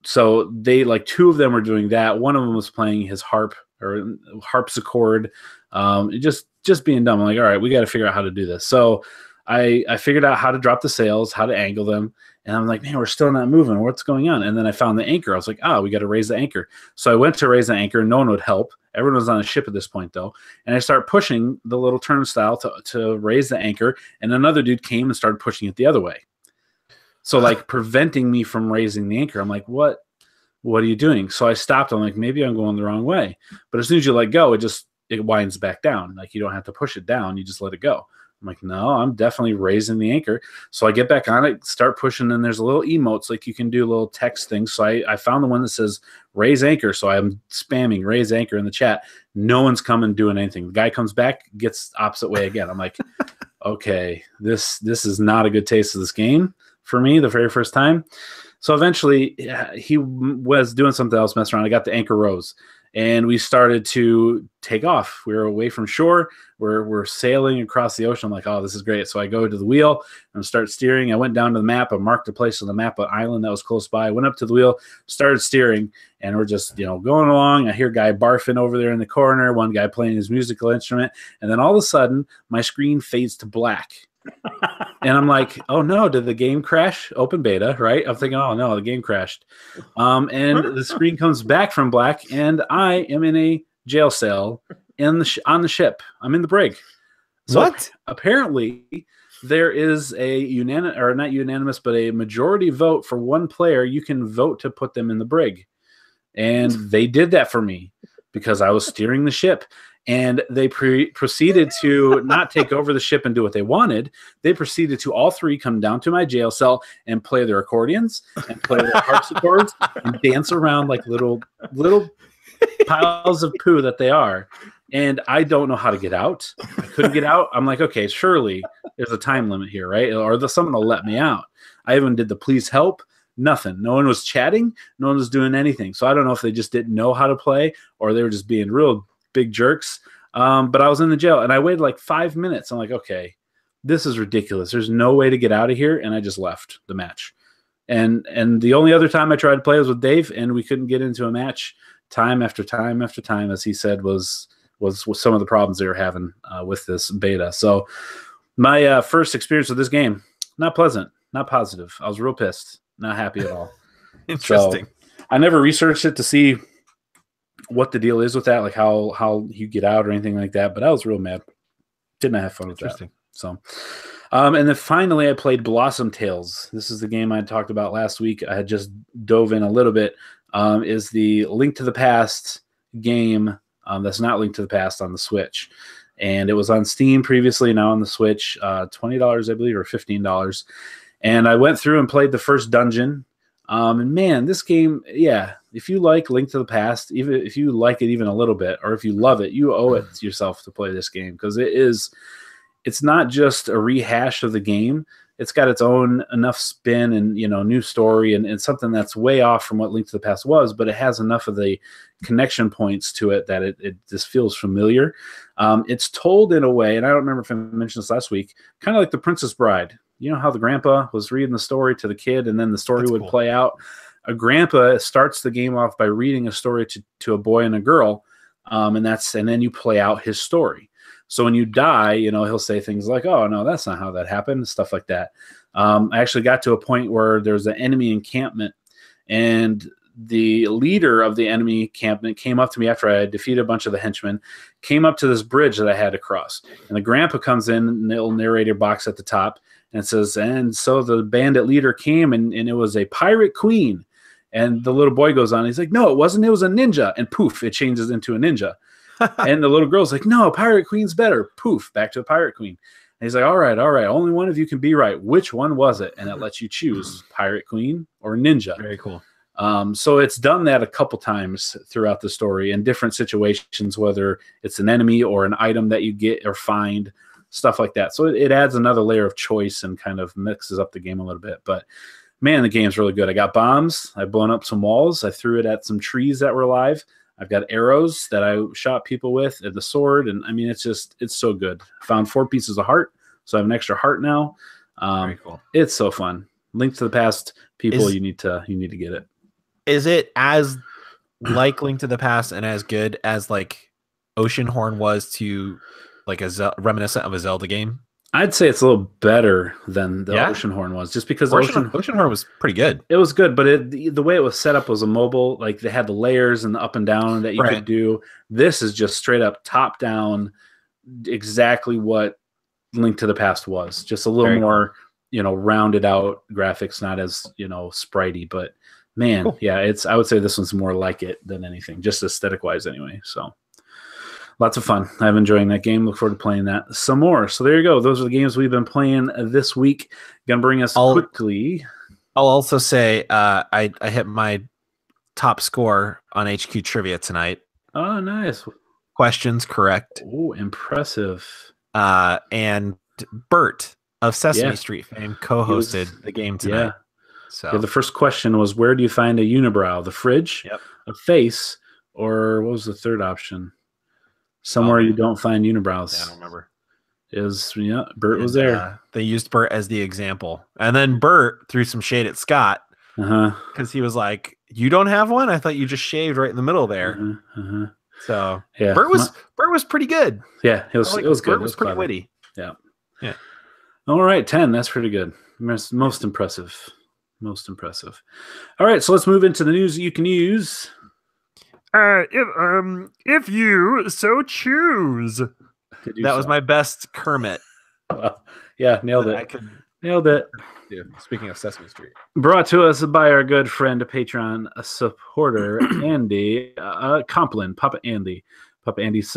Speaker 1: So they 2 of them were doing that. One of them was playing his harp or harpsichord. Just being dumb. I'm like, all right, we got to figure out how to do this. So I figured out how to drop the sails, how to angle them. And I'm like, man, we're still not moving. What's going on? And then I found the anchor. I was like, we got to raise the anchor. So I went to raise the anchor. No one would help. Everyone was on a ship at this point, though. And I started pushing the little turnstile to raise the anchor. And another dude came and started pushing it the other way. So preventing me from raising the anchor. I'm like, what are you doing? So I stopped. I'm like, maybe I'm going the wrong way. But as soon as you let go, it winds back down. Like you don't have to push it down. You just let it go. I'm like, no, I'm definitely raising the anchor. So I get back on it, start pushing, and there's a little emotes, like you can do little text things. So I found the one that says raise anchor. So I'm spamming raise anchor in the chat. No one's coming doing anything. The guy comes back, gets opposite way again. I'm like, okay, this is not a good taste of this game for me the very first time. So eventually he was doing something else, messing around. I got the anchor rose. And we started to take off. We were away from shore. We're sailing across the ocean. I'm like, oh, this is great. So I go to the wheel and start steering. I went down to the map. I marked a place on the map, an island that was close by. I went up to the wheel, started steering, and we're just going along. I hear a guy barfing over there in the corner, one guy playing his musical instrument. And then all of a sudden, my screen fades to black. And I'm like, oh no, did the game crash? Open beta, right? I'm thinking, oh no, the game crashed. And the screen comes back from black, and I am in a jail cell on the ship. I'm in the brig. So
Speaker 2: what?
Speaker 1: Apparently, there is a not unanimous, but a majority vote for one player. You can vote to put them in the brig, and they did that for me because I was steering the ship. And they proceeded to not take over the ship and do what they wanted. They proceeded to all 3 come down to my jail cell and play their accordions and play their harpsichords and dance around like little piles of poo that they are. And I don't know how to get out. I couldn't get out. I'm like, okay, surely there's a time limit here, right? Or someone will let me out. I even did the please help. Nothing. No one was chatting. No one was doing anything. So I don't know if they just didn't know how to play or they were just being real big jerks. But I was in the jail, and I waited like 5 minutes. I'm like, okay, this is ridiculous. There's no way to get out of here, and I just left the match. And the only other time I tried to play was with Dave, and we couldn't get into a match. Time after time after time, as he said, was some of the problems they were having with this beta. So my first experience with this game, not pleasant, not positive. I was real pissed, not happy at all.
Speaker 2: Interesting.
Speaker 1: So I never researched it to see what the deal is with that, like how you get out or anything like that. But I was real mad. Didn't have fun with that. So, and then finally I played Blossom Tales. This is the game I talked about last week. I had just dove in a little bit. Is the Link to the Past game that's not Link to the Past on the Switch. And it was on Steam previously, now on the Switch, $20, I believe, or $15. And I went through and played the first dungeon. And man, this game, yeah, if you like Link to the Past, even if you like it even a little bit, or if you love it, you owe it to yourself to play this game, because it's not just a rehash of the game. It's got its own enough spin and, new story and something that's way off from what Link to the Past was, but it has enough of the connection points to it that it just feels familiar. It's told in a way, and I don't remember if I mentioned this last week, kind of like The Princess Bride. You know how the grandpa was reading the story to the kid, and then the story would play out? A grandpa starts the game off by reading a story to a boy and a girl, and then you play out his story. So when you die, he'll say things like, "Oh no, that's not how that happened," stuff like that. I actually got to a point where there's an enemy encampment, and the leader of the enemy encampment came up to me after I had defeated a bunch of the henchmen, came up to this bridge that I had to cross. And the grandpa comes in, and the little narrator box at the top, and says, "And so the bandit leader came, and it was a pirate queen." And the little boy goes on, he's like, "No, it wasn't. It was a ninja." And poof, it changes into a ninja. And the little girl's like, "No, pirate queen's better." Poof, back to a pirate queen. And he's like, all right. Only one of you can be right. Which one was it? And it lets you choose pirate queen or ninja.
Speaker 2: Very cool.
Speaker 1: So it's done that a couple times throughout the story in different situations, whether it's an enemy or an item that you get or find, stuff like that. So it adds another layer of choice and kind of mixes up the game a little bit. But man, the game's really good. I got bombs. I've blown up some walls. I threw it at some trees that were alive. I've got arrows that I shot people with, and the sword. And I mean, it's so good. Found 4 pieces of heart. So I have an extra heart now.
Speaker 2: Very cool.
Speaker 1: It's so fun. Link to the Past, people, you need to get it.
Speaker 2: Is it as like Link to the Past and as good as like Oceanhorn was to like reminiscent of a Zelda game?
Speaker 1: I'd say it's a little better than the Oceanhorn was, just because
Speaker 2: Oceanhorn was pretty good.
Speaker 1: It was good, but the way it was set up was a mobile. Like they had the layers and the up and down that you could do. This is just straight up top down, exactly what Link to the Past was. Just a little more, rounded out graphics, not as spritey. But man, cool. Yeah, I would say this one's more like it than anything, just aesthetic wise, anyway. So. Lots of fun. I'm enjoying that game. Look forward to playing that some more. So there you go. Those are the games we've been playing this week. Gonna bring us quickly.
Speaker 2: I'll also say I hit my top score on HQ Trivia tonight.
Speaker 1: Oh, nice.
Speaker 2: Questions correct.
Speaker 1: Oh, impressive.
Speaker 2: And Bert of Sesame Street fame co-hosted the game tonight.
Speaker 1: Yeah.
Speaker 2: So
Speaker 1: the first question was, where do you find a unibrow? The fridge, a face, or what was the third option? Somewhere you don't find unibrows.
Speaker 2: Yeah, I don't remember.
Speaker 1: Bert was there.
Speaker 2: They used Bert as the example. And then Bert threw some shade at Scott. Because he was like, "You don't have one? I thought you just shaved right in the middle there." So yeah, Bert was pretty good.
Speaker 1: Yeah, it was good.
Speaker 2: Bert was pretty witty.
Speaker 1: Yeah. All right, 10. That's pretty good. Most impressive. Most impressive. All right, so let's move into the news that you can use.
Speaker 2: If you so choose. That was my best Kermit.
Speaker 1: Yeah, nailed it. Nailed it.
Speaker 2: Yeah, speaking of Sesame Street.
Speaker 1: Brought to us by our good friend, Patreon supporter, Andy Complin, Papa Andy. Papa Andy's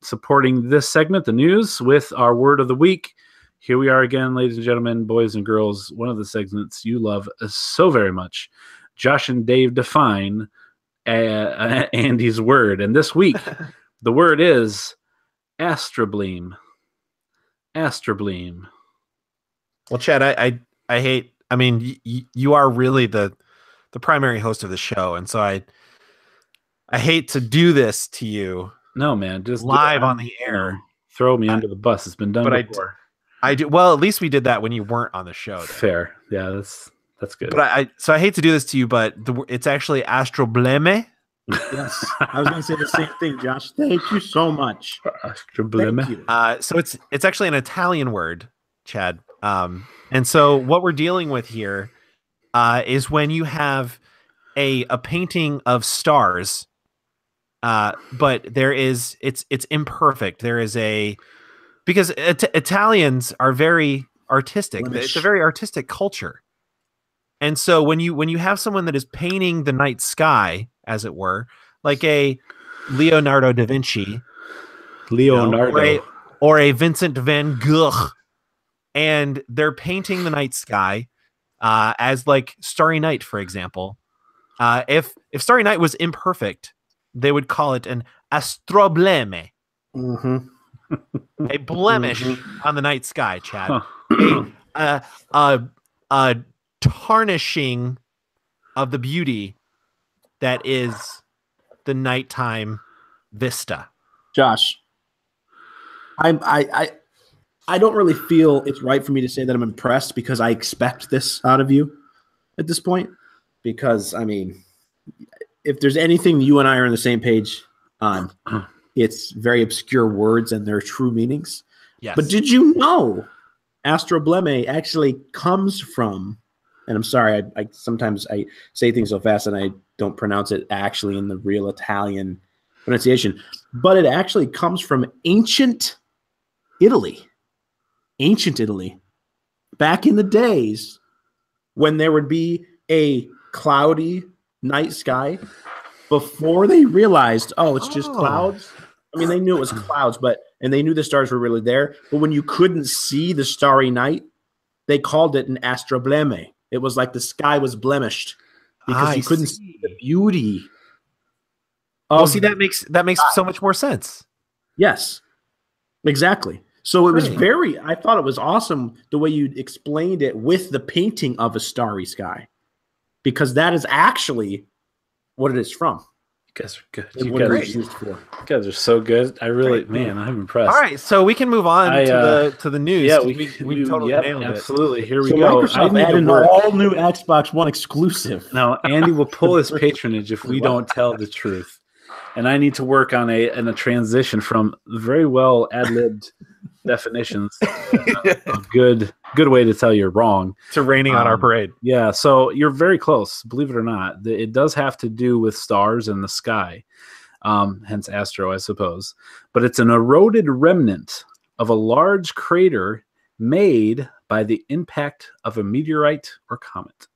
Speaker 1: supporting this segment, the news, with our word of the week. Here we are again, ladies and gentlemen, boys and girls, one of the segments you love so very much. Josh and Dave define Andy's word, and this week the word is astrobleem. Astrobleem.
Speaker 2: Well, Chad, I hate. I mean, you are really the primary host of the show, and so I hate to do this to you,
Speaker 1: No, man, just
Speaker 2: live on the air.
Speaker 1: Throw me under the bus. It's been done before.
Speaker 2: I do. Well, at least we did that when you weren't on the show. Then.
Speaker 1: Fair. Yeah, that's good.
Speaker 2: But I hate to do this to you, but it's actually Astrobleme.
Speaker 3: Yes, I was going to say the same thing, Josh. Thank you so much.
Speaker 1: Astrobleme.
Speaker 2: So it's actually an Italian word, Chad. And so what we're dealing with here is when you have a painting of stars, but it's imperfect. There is because Italians are very artistic. It's a very artistic culture. And so when you have someone that is painting the night sky, as it were, like a Leonardo da Vinci, or a Vincent van Gogh, and they're painting the night sky as like Starry Night, for example. If Starry Night was imperfect, they would call it an astrobleme, a blemish on the night sky, Chad. A tarnishing of the beauty that is the nighttime vista.
Speaker 3: Josh, I don't really feel it's right for me to say that I'm impressed because I expect this out of you at this point. Because, I mean, if there's anything you and I are on the same page on, it's very obscure words and their true meanings.
Speaker 2: Yes.
Speaker 3: But did you know astrobleme actually comes from, and I'm sorry, I sometimes I say things so fast and I don't pronounce it actually in the real Italian pronunciation, but it actually comes from ancient Italy. Ancient Italy. Back in the days when there would be a cloudy night sky, before they realized, it's just clouds. I mean, they knew it was clouds, and they knew the stars were really there. But when you couldn't see the starry night, they called it an astrobleme. It was like the sky was blemished because you couldn't see the beauty.
Speaker 2: That makes so much more sense.
Speaker 3: Yes, exactly. So it was I thought it was awesome the way you explained it with the painting of a starry sky, because that is actually what it is from.
Speaker 1: You guys are good. You guys are so good. I really, man, I'm impressed.
Speaker 2: All right, so we can move on to the news.
Speaker 1: Yeah,
Speaker 2: we totally nailed it.
Speaker 1: Absolutely. Here we go.
Speaker 3: Microsoft added an all-new Xbox One exclusive.
Speaker 1: Now, Andy will pull his patronage if we don't tell the truth. And I need to work on a transition from very well ad-libbed definitions, a good way to tell you're wrong,
Speaker 2: to raining on our parade.
Speaker 1: Yeah, so you're very close, believe it or not. It does have to do with stars in the sky, hence astro, I suppose. But it's an eroded remnant of a large crater made by the impact of a meteorite or comet.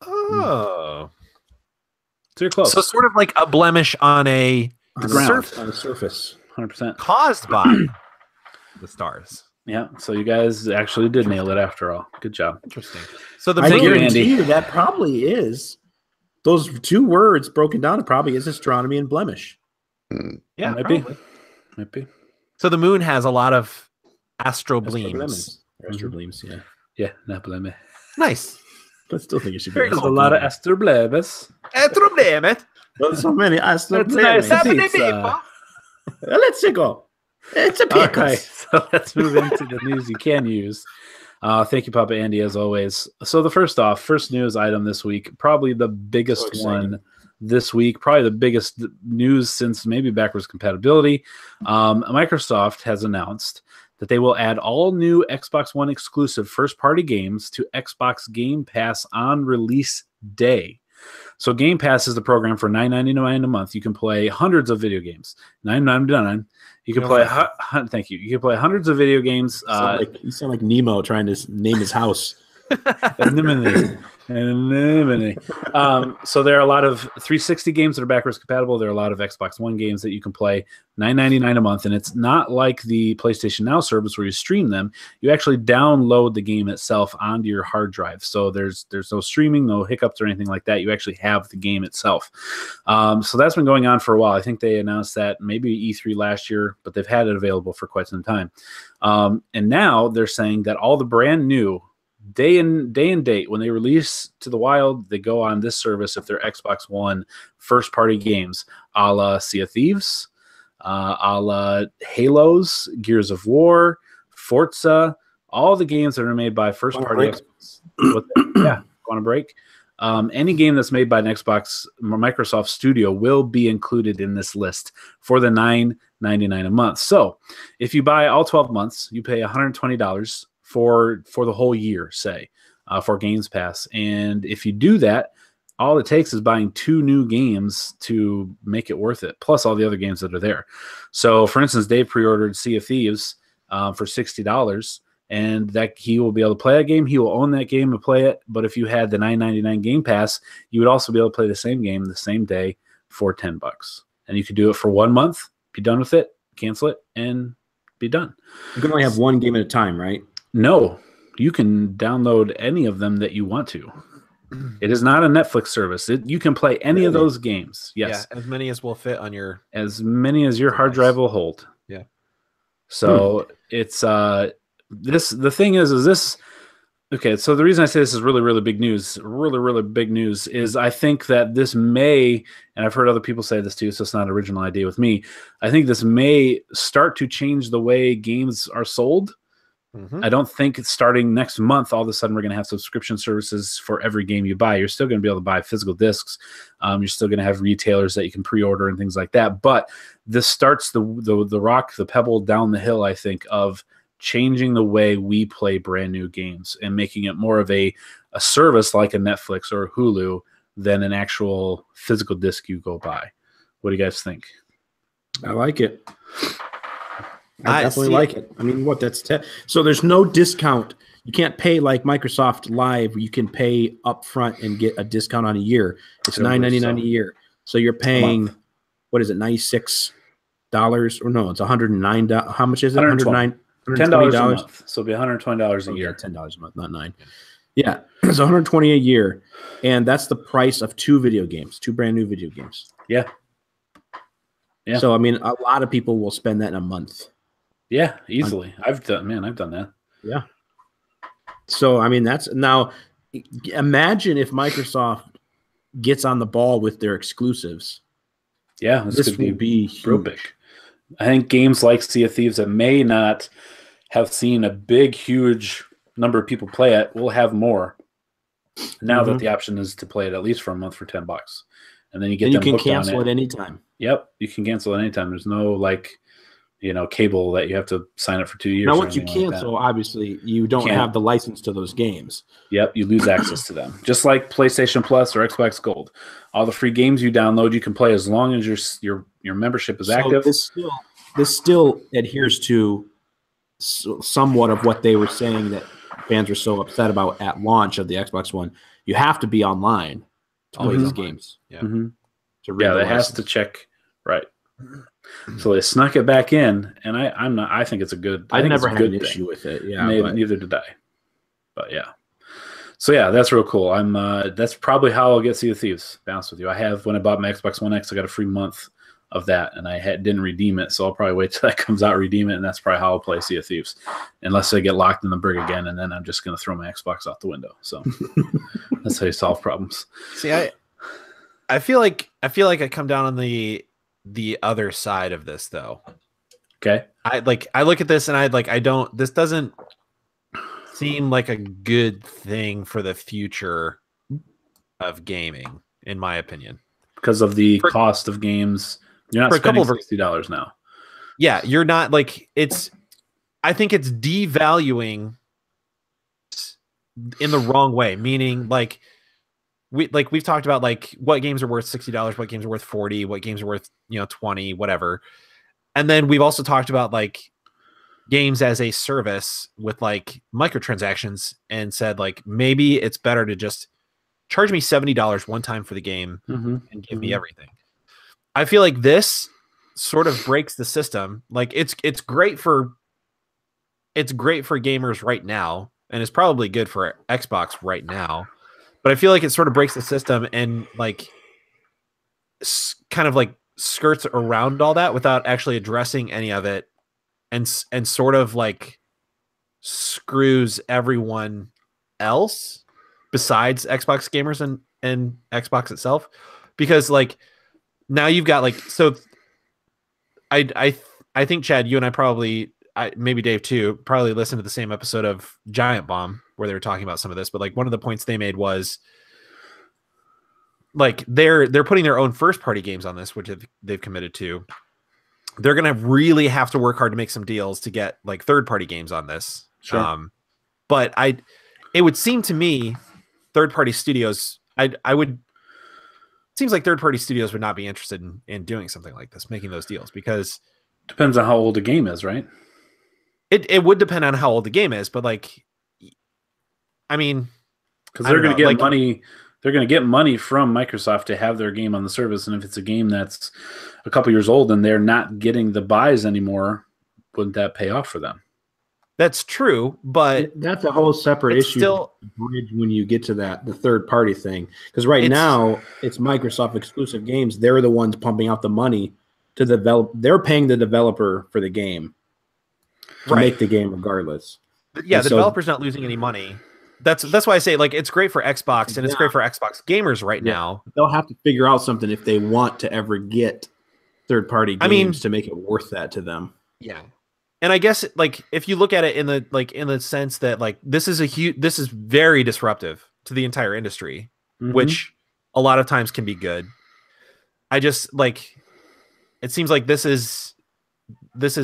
Speaker 2: Oh.
Speaker 1: So you're close.
Speaker 2: So sort of like a blemish on
Speaker 3: the surface.
Speaker 1: 100%.
Speaker 2: Caused by the stars.
Speaker 1: Yeah, so you guys actually did nail it after all. Good job.
Speaker 2: Interesting. So
Speaker 3: I guarantee you that probably is those two words broken down. It probably is astronomy and blemish.
Speaker 2: Yeah,
Speaker 1: might be.
Speaker 2: So the moon has a lot of astrobleams.
Speaker 3: Astrobleams, yeah.
Speaker 1: Yeah, not blemish.
Speaker 2: Nice.
Speaker 3: I still think it should be.
Speaker 1: There's a lot of astroblemes.
Speaker 3: There's so many astroblemes.
Speaker 1: Nice.
Speaker 3: Let's go. It's a pickles.
Speaker 1: Okay, so let's move into the news you can use. Thank you, Papa Andy, as always. So the first news item this week, probably the biggest one this week, probably the biggest news since maybe backwards compatibility. Microsoft has announced that they will add all new Xbox One exclusive first-party games to Xbox Game Pass on release day. So Game Pass is the program for $9.99 a month. You can play hundreds of video games. $9.99. You can play. Thank you. You can play hundreds of video games.
Speaker 3: You sound like Nemo trying to name his house.
Speaker 1: So there are a lot of 360 games that are backwards compatible. There are a lot of Xbox One games that you can play $9.99 a month, and it's not like the PlayStation Now service where you stream them. You actually download the game itself onto your hard drive. So there's no streaming, no hiccups or anything like that. You actually have the game itself. So that's been going on for a while. I think they announced that maybe E3 last year, but they've had it available for quite some time. And now they're saying that all the brand new day and date when they release to the wild, they go on this service if they're Xbox One first party games, a la Sea of Thieves, a la Halos, Gears of War, Forza, all the games that are made by first-party Xbox. Yeah, go on a break. Any game that's made by an Xbox or Microsoft Studio will be included in this list for the $9.99 a month. So if you buy all 12 months, you pay $120 for the whole year, say, for Games Pass. And if you do that, all it takes is buying 2 new games to make it worth it, plus all the other games that are there. So, for instance, Dave pre-ordered Sea of Thieves for $60, and that he will be able to play a game. He will own that game and play it. But if you had the $9.99 Game Pass, you would also be able to play the same game the same day for $10. And you could do it for 1 month, be done with it, cancel it, and be done.
Speaker 3: You can only have one game at a time, right?
Speaker 1: No, you can download any of them that you want to. It is not a Netflix service. You can play any of those games. Yes,
Speaker 2: as many as will fit on your
Speaker 1: hard drive will hold.
Speaker 2: Yeah.
Speaker 1: So it's the thing is this. Okay, so the reason I say this is really, really big news, really big news, is I think that this may, and I've heard other people say this too, so it's not an original idea with me. I think this may start to change the way games are sold. Mm-hmm. I don't think starting next month, all of a sudden we're going to have subscription services for every game you buy. You're still going to be able to buy physical discs. You're still going to have retailers that you can pre-order and things like that. But this starts the pebble down the hill, I think, of changing the way we play brand new games and making it more of a service like a Netflix or a Hulu than an actual physical disc you go buy. What do you guys think?
Speaker 3: I like it. I definitely like it. I mean, so there's no discount. You can't pay like Microsoft Live. You can pay up front and get a discount on a year. It's $9.99 a year. So you're paying, what is it, $96? Or no, it's $109. How much is it? $109.
Speaker 1: $10 a month. So it'll be $120 a year.
Speaker 3: $10 a month, not $9. Yeah. It's $120 a year. And that's the price of 2 video games, 2 brand new video games.
Speaker 1: Yeah. Yeah.
Speaker 3: So, I mean, a lot of people will spend that in a month.
Speaker 1: Yeah, easily. I've done that.
Speaker 3: Yeah. So, I mean, now imagine if Microsoft gets on the ball with their exclusives.
Speaker 1: Yeah, this could be real big. I think games like Sea of Thieves that may not have seen a big, huge number of people play it will have more now that the option is to play it at least for a month for $10. And then you get them
Speaker 3: you can cancel it anytime.
Speaker 1: Yep, you can cancel it anytime. There's no cable that you have to sign up for 2 years.
Speaker 3: Now, once you cancel, obviously, you don't have the license to those games.
Speaker 1: Yep, you lose access to them. Just like PlayStation Plus or Xbox Gold. All the free games you download, you can play as long as your membership is active.
Speaker 3: This still adheres to somewhat of what they were saying that fans were so upset about at launch of the Xbox One. You have to be online to play these games.
Speaker 2: Yeah,
Speaker 1: it has to check right. So they snuck it back in, and I think it's a good.
Speaker 3: I never had an issue with it. Yeah,
Speaker 1: neither did I. But yeah, so yeah, that's real cool. That's probably how I'll get Sea of Thieves. To be honest with you, when I bought my Xbox One X, I got a free month of that, and I didn't redeem it, so I'll probably wait till that comes out, redeem it, and that's probably how I'll play Sea of Thieves, unless I get locked in the brig again, and then I'm just going to throw my Xbox out the window. So that's how you solve problems. See,
Speaker 2: I feel like I come down on the other side of this though.
Speaker 1: Okay.
Speaker 2: I look at this and this doesn't seem like a good thing for the future of gaming, in my opinion.
Speaker 1: Because of the cost of games. You're not spending $60 now.
Speaker 2: Yeah, you're not I think it's devaluing in the wrong way, meaning we've talked about what games are worth $60, what games are worth $40, what games are worth $20, whatever. And then we've also talked about games as a service with microtransactions and said maybe it's better to just charge me $70 one time for the game and give me everything. I feel like this sort of breaks the system. It's great for gamers right now, and it's probably good for Xbox right now. But I feel like it sort of breaks the system and kind of skirts around all that without actually addressing any of it, and sort of screws everyone else besides Xbox gamers and Xbox itself, because now you've got so I think, Chad, you and I probably, maybe Dave too, probably listened to the same episode of Giant Bomb where they were talking about some of this. But like one of the points they made was like they're putting their own first party games on this, which they've committed to. They're gonna really have to work hard to make some deals to get like third party games on this.
Speaker 3: Sure.
Speaker 2: But it would seem to me third party studios, seems like third party studios would not be interested in doing something like this, making those deals, because
Speaker 1: depends on how old the game is, right?
Speaker 2: It would depend on how old the game is, but like, I mean,
Speaker 1: because they're going to get money. They're going to get money from Microsoft to have their game on the service, and if it's a game that's a couple years old and they're not getting the buys anymore, wouldn't that pay off for them?
Speaker 2: That's true, but
Speaker 3: that's a whole separate issue. Still, bridge when you get to the third party thing, because now it's Microsoft exclusive games. They're the ones pumping out the money to develop. They're paying the developer for the game to make the game regardless.
Speaker 2: Yeah, the developer's not losing any money. That's why I say like it's great for Xbox and it's great for Xbox gamers right now.
Speaker 3: They'll have to figure out something if they want to ever get third party games to make it worth that to them.
Speaker 2: Yeah. And I guess like if you look at it in the sense that like this is very disruptive to the entire industry, which a lot of times can be good. I just like it seems like this is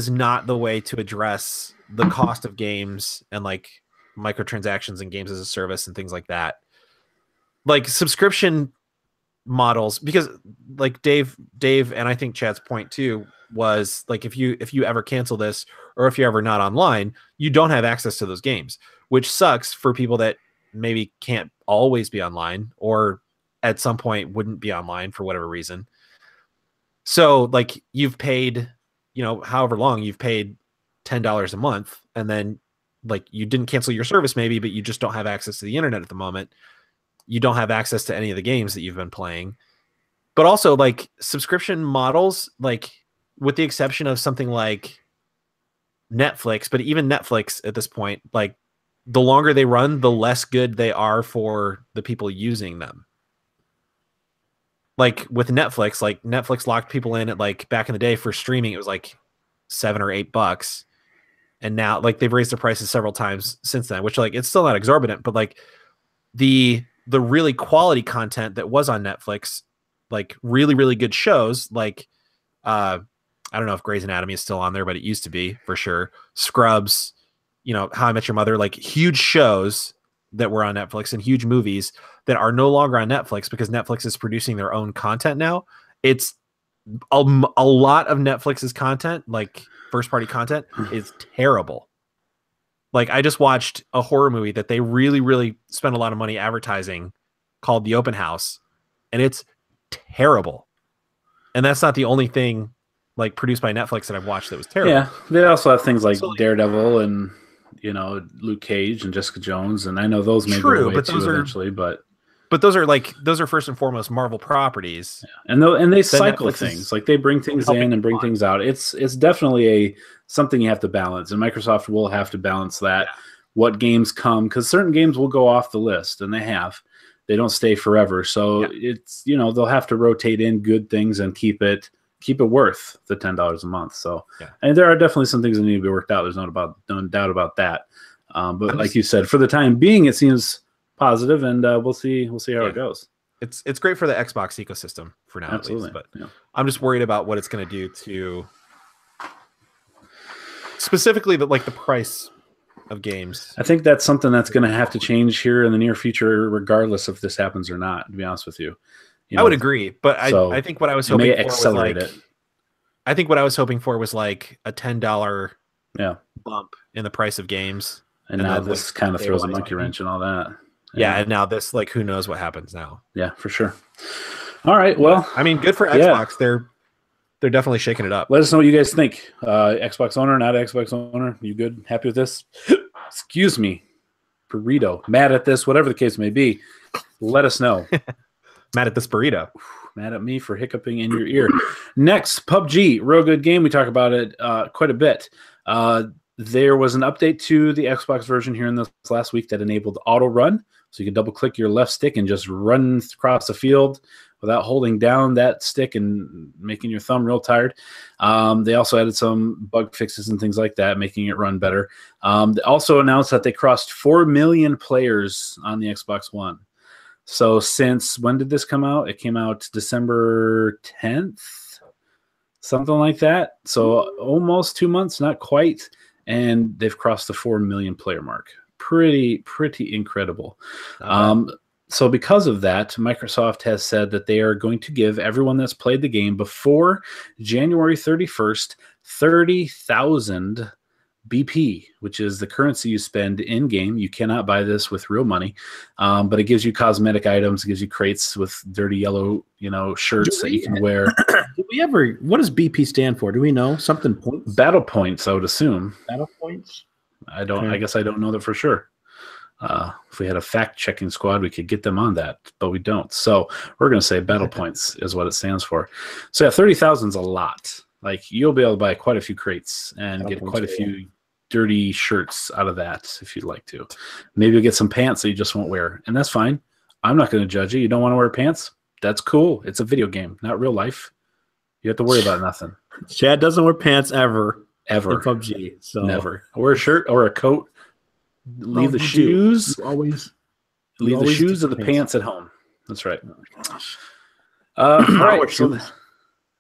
Speaker 2: not the way to address the cost of games and like microtransactions and games as a service and things like that. Like subscription models, because like Dave and I think Chad's point too was like if you ever cancel this or if you're ever not online, you don't have access to those games, which sucks for people that maybe can't always be online or at some point wouldn't be online for whatever reason. So like you've paid, however long you've paid $10 a month, and then like you didn't cancel your service maybe, but you just don't have access to the internet at the moment. You don't have access to any of the games that you've been playing. But also like subscription models, like with the exception of something like Netflix, but even Netflix at this point, like the longer they run, the less good they are for the people using them. Like with Netflix, like Netflix locked people in at like back in the day for streaming, it was like $7 or $8. And now like they've raised the prices several times since then, which like it's still not exorbitant, but like the really quality content that was on Netflix, like really, really good shows, like I don't know if Grey's Anatomy is still on there, but it used to be for sure. Scrubs, How I Met Your Mother, like huge shows that were on Netflix and huge movies that are no longer on Netflix because Netflix is producing their own content now. It's a lot of Netflix's content, like first party content, is terrible. Like I just watched a horror movie that they really, really spent a lot of money advertising called The Open House, and it's terrible. And that's not the only thing like produced by Netflix that I've watched that was terrible.
Speaker 1: Yeah, they also have things like Daredevil and Luke Cage and Jessica Jones, and I know those may go away too eventually, but
Speaker 2: those are first and foremost Marvel properties.
Speaker 1: Yeah. And they cycle things. Like they bring things in and bring things out. It's definitely something you have to balance, and Microsoft will have to balance that. Yeah. What games come, because certain games will go off the list, and they don't stay forever. So it's they'll have to rotate in good things and keep it worth the $10 a month. So and there are definitely some things that need to be worked out. There's no doubt about that. But like you said, for the time being, it seems positive, and we'll see how it goes.
Speaker 2: It's great for the Xbox ecosystem for now, absolutely. At least, but I'm just worried about what it's going to do to specifically the price of games.
Speaker 1: I think that's something that's going to have to change here in the near future, regardless if this happens or not. To be honest with you,
Speaker 2: I would agree, but I think what I was hoping for
Speaker 1: accelerate
Speaker 2: was I think what I was hoping for was like a $10 bump in the price of games,
Speaker 1: and now this kind of throws a monkey wrench and all that.
Speaker 2: Yeah, and now this, like, who knows what happens now?
Speaker 1: Yeah, for sure. All right, well,
Speaker 2: I mean, good for Xbox. They're definitely shaking it up.
Speaker 1: Let us know what you guys think. Xbox owner, not Xbox owner. You good? Happy with this? Excuse me, burrito. Mad at this? Whatever the case may be. Let us know.
Speaker 2: Mad at this burrito.
Speaker 1: Mad at me for hiccuping in your ear. Next, PUBG, real good game. We talk about it quite a bit. There was an update to the Xbox version here in this last week that enabled auto run. So you can double click your left stick and just run across the field without holding down that stick and making your thumb real tired. They also added some bug fixes and things like that, making it run better. They also announced that they crossed 4 million players on the Xbox One. So since when did this come out? It came out December 10th, something like that. So almost 2 months, not quite. And they've crossed the 4 million player mark. Pretty incredible. So because of that, Microsoft has said that they are going to give everyone that's played the game before January 31st, 30,000 BP, which is the currency you spend in-game. You cannot buy this with real money, but it gives you cosmetic items. It gives you crates with dirty yellow, shirts that you can wear.
Speaker 3: What does BP stand for? Do we know? Something points?
Speaker 1: Battle points, I would assume.
Speaker 3: Battle points?
Speaker 1: I don't. Okay. I guess I don't know that for sure. If we had a fact-checking squad, we could get them on that, but we don't. So we're going to say battle points is what it stands for. So yeah, 30,000 is a lot. Like, you'll be able to buy quite a few crates and get quite a few dirty shirts out of that if you'd like to. Maybe you'll get some pants that you just won't wear, and that's fine. I'm not going to judge you. You don't want to wear pants? That's cool. It's a video game, not real life. You have to worry about nothing.
Speaker 3: Chad doesn't wear pants ever.
Speaker 1: In
Speaker 3: PUBG. So
Speaker 1: never. Wear a shirt or a coat. Leave the shoes. Leave the shoes or the pants at home. That's right. All right. So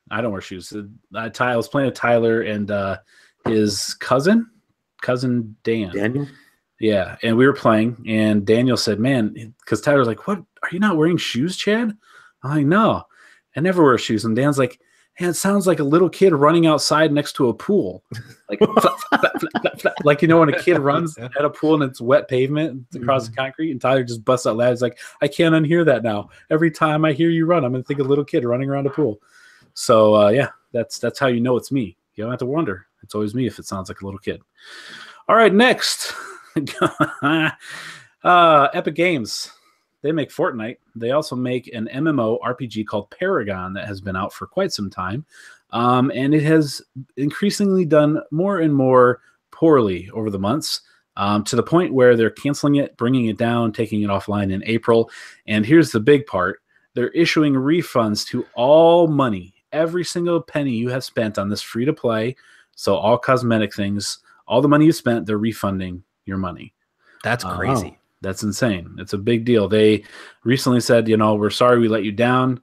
Speaker 1: I don't wear shoes. I was playing with Tyler and his cousin Dan.
Speaker 3: Daniel?
Speaker 1: Yeah, and we were playing, and Daniel said, man, because Tyler's like, what? Are you not wearing shoes, Chad? I'm like, no, I never wear shoes. And Dan's like, man, it sounds like a little kid running outside next to a pool. Like, flap, flap, flap, flap. Like, when a kid runs at a pool and it's wet pavement across the concrete, and Tyler just busts out loud. He's like, I can't unhear that now. Every time I hear you run, I'm going to think of a little kid running around a pool. So, yeah, that's how you know it's me. You don't have to wonder. It's always me if it sounds like a little kid. All right, next. Epic Games. They make Fortnite. They also make an MMO RPG called Paragon that has been out for quite some time. And it has increasingly done more and more poorly over the months, to the point where they're canceling it, bringing it down, taking it offline in April. And here's the big part. They're issuing refunds to all money, every single penny you have spent on this free-to-play. So all cosmetic things, all the money you spent, they're refunding your money.
Speaker 2: That's crazy.
Speaker 1: Wow. That's insane. It's a big deal. They recently said, we're sorry we let you down.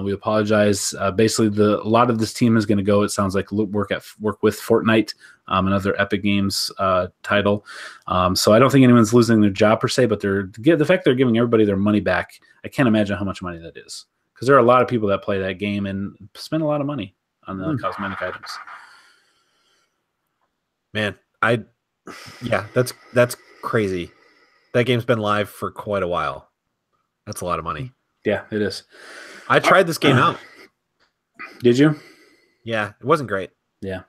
Speaker 1: We apologize. Basically, a lot of this team is going to go. It sounds like work with Fortnite, another Epic Games title. So I don't think anyone's losing their job per se, but the fact they're giving everybody their money back, I can't imagine how much money that is, because there are a lot of people that play that game and spend a lot of money on the cosmetic items.
Speaker 2: Man, that's crazy. That game's been live for quite a while. That's a lot of money.
Speaker 1: Yeah, it is.
Speaker 2: I tried this game out.
Speaker 1: Did you?
Speaker 2: Yeah, it wasn't great.
Speaker 1: Yeah.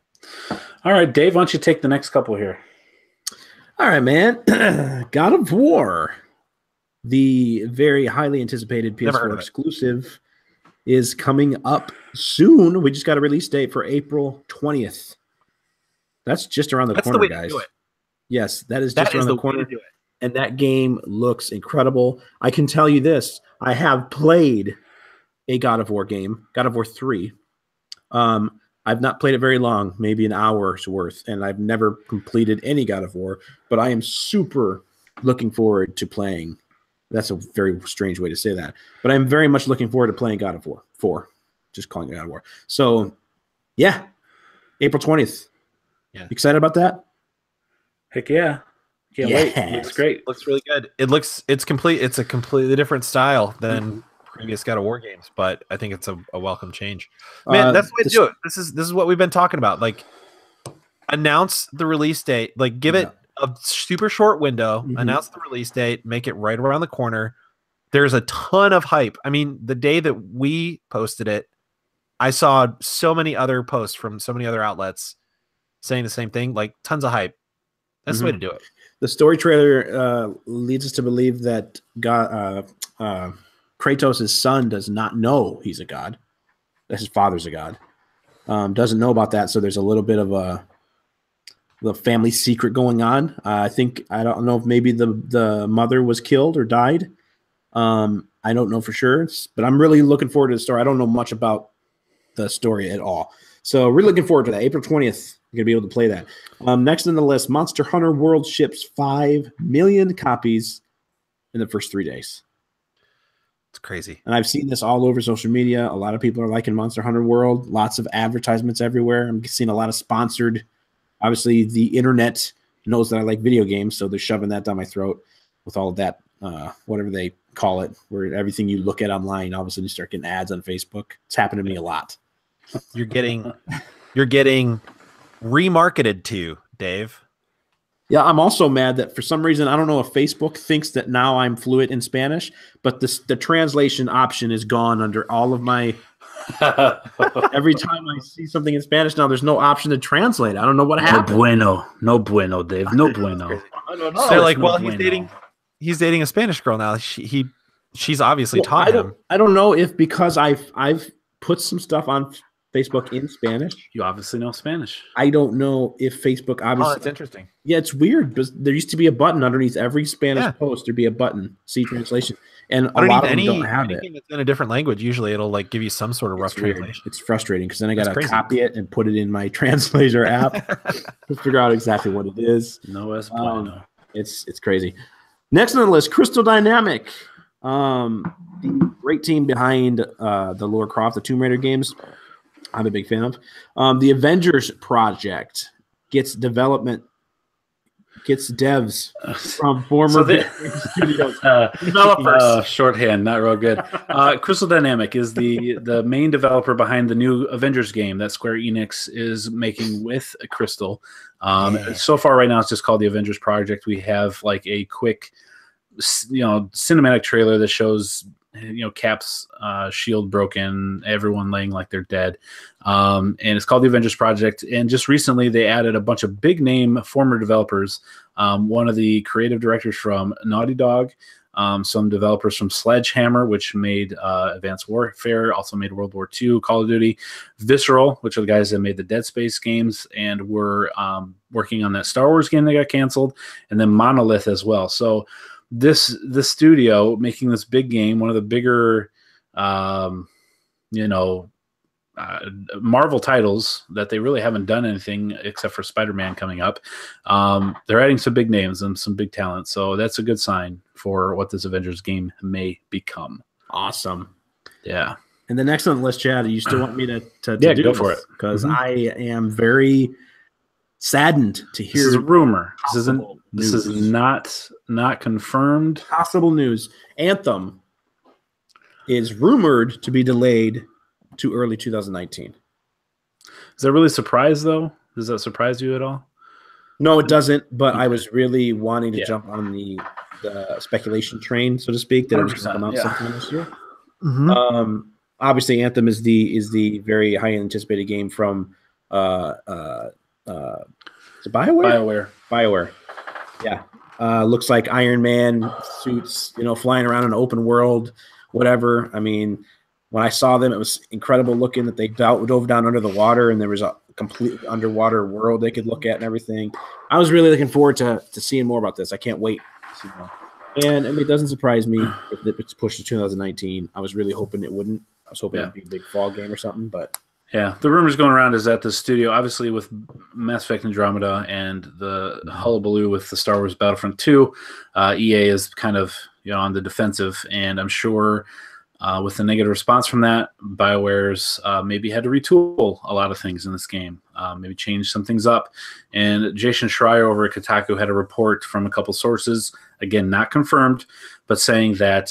Speaker 1: All right, Dave, why don't you take the next couple here?
Speaker 3: All right, man. God of War, the very highly anticipated PS4 exclusive, is coming up soon. We just got a release date for April 20th. That's just around the corner, guys. Yes, that is just around the corner. And that game looks incredible. I can tell you this. I have played a God of War game, God of War 3. I've not played it very long, maybe an hour's worth, and I've never completed any God of War, but I am super looking forward to playing. That's a very strange way to say that. But I'm very much looking forward to playing God of War 4. Just calling it God of War. So, yeah, April 20th.
Speaker 2: Yeah.
Speaker 3: Excited about that?
Speaker 1: Heck yeah. Can't wait. It looks great.
Speaker 2: Looks really good. It's a completely different style than previous God of War games, but I think it's a welcome change. Man, that's the way to do it. This is what we've been talking about. Like, announce the release date, like give it a super short window, announce the release date, make it right around the corner. There's a ton of hype. I mean, the day that we posted it, I saw so many other posts from so many other outlets saying the same thing, like tons of hype. That's the way to do it.
Speaker 3: The story trailer leads us to believe that Kratos' son does not know he's a god, that his father's a god. Doesn't know about that, so there's a little bit of the family secret going on. I don't know if maybe the mother was killed or died. I don't know for sure, but I'm really looking forward to the story. I don't know much about the story at all. So really looking forward to that. April 20th, you're going to be able to play that. Next on the list, Monster Hunter World ships 5 million copies in the first 3 days.
Speaker 2: It's crazy.
Speaker 3: And I've seen this all over social media. A lot of people are liking Monster Hunter World. Lots of advertisements everywhere. I'm seeing a lot of sponsored. Obviously, the internet knows that I like video games, so they're shoving that down my throat with all of that, whatever they call it, where everything you look at online, all of a sudden you start getting ads on Facebook. It's happened to me a lot.
Speaker 2: You're getting remarketed to, Dave.
Speaker 3: Yeah, I'm also mad that for some reason, I don't know if Facebook thinks that now I'm fluent in Spanish, but the translation option is gone under all of my every time I see something in Spanish now, there's no option to translate. I don't know what happened.
Speaker 1: No bueno, Dave. No bueno.
Speaker 2: I don't know. They're like, well, he's dating a Spanish girl now. She's obviously taught him.
Speaker 3: I don't know if because I've put some stuff on Facebook in Spanish.
Speaker 1: You obviously know Spanish.
Speaker 3: I don't know if Facebook obviously.
Speaker 2: Oh, that's interesting.
Speaker 3: Yeah, it's weird because there used to be a button underneath every Spanish post. There'd be a button, see translation, and a lot of them don't have it.
Speaker 2: That's in a different language. Usually, it'll like give you some sort of rough translation.
Speaker 3: It's frustrating because then I got to copy it and put it in my translator app to figure out exactly what it is.
Speaker 1: No es bueno.
Speaker 3: It's crazy. Next on the list, Crystal Dynamic, the great team behind the Lara Croft, the Tomb Raider games. I'm a big fan of. The Avengers project gets devs from former studios.
Speaker 1: Developers. Shorthand, not real good. Crystal Dynamic is the main developer behind the new Avengers game that Square Enix is making with Crystal. So far right now it's just called the Avengers Project. We have like a quick cinematic trailer that shows Cap's shield broken, everyone laying like they're dead, and it's called the Avengers Project. And just recently they added a bunch of big name former developers, one of the creative directors from Naughty Dog, some developers from Sledgehammer, which made Advanced Warfare, also made World War II, Call of Duty, Visceral, which are the guys that made the Dead Space games and were working on that Star Wars game that got canceled, and then Monolith as well. So this studio making this big game, one of the bigger Marvel titles that they really haven't done anything except for Spider-Man coming up. They're adding some big names and some big talent, so that's a good sign for what this Avengers game may become.
Speaker 3: Awesome.
Speaker 1: Yeah.
Speaker 3: And the next on the list, Chad, you still want me to do
Speaker 1: go for it,
Speaker 3: because I am very saddened to hear.
Speaker 1: This is a rumor. This is not confirmed.
Speaker 3: Possible news. Anthem is rumored to be delayed to early 2019.
Speaker 1: Is that really a surprise, though? Does that surprise you at all?
Speaker 3: No, it doesn't. But I was really wanting to jump on the speculation train, so to speak, that it was going to come out sometime this year. Mm-hmm. Obviously, Anthem is the very high anticipated game from BioWare. BioWare. Yeah. Looks like Iron Man suits, flying around in an open world, whatever. I mean, when I saw them, it was incredible looking that they dove down under the water and there was a completely underwater world they could look at and everything. I was really looking forward to seeing more about this. I can't wait to see more. And I mean, it doesn't surprise me if it's pushed to 2019. I was really hoping it wouldn't. I was hoping it'd be a big fall game or something, but.
Speaker 1: Yeah, the rumors going around is that the studio, obviously with Mass Effect Andromeda and the hullabaloo with the Star Wars Battlefront 2, EA is kind of on the defensive, and I'm sure with the negative response from that, BioWare's maybe had to retool a lot of things in this game, maybe change some things up. And Jason Schreier over at Kotaku had a report from a couple sources, again not confirmed, but saying that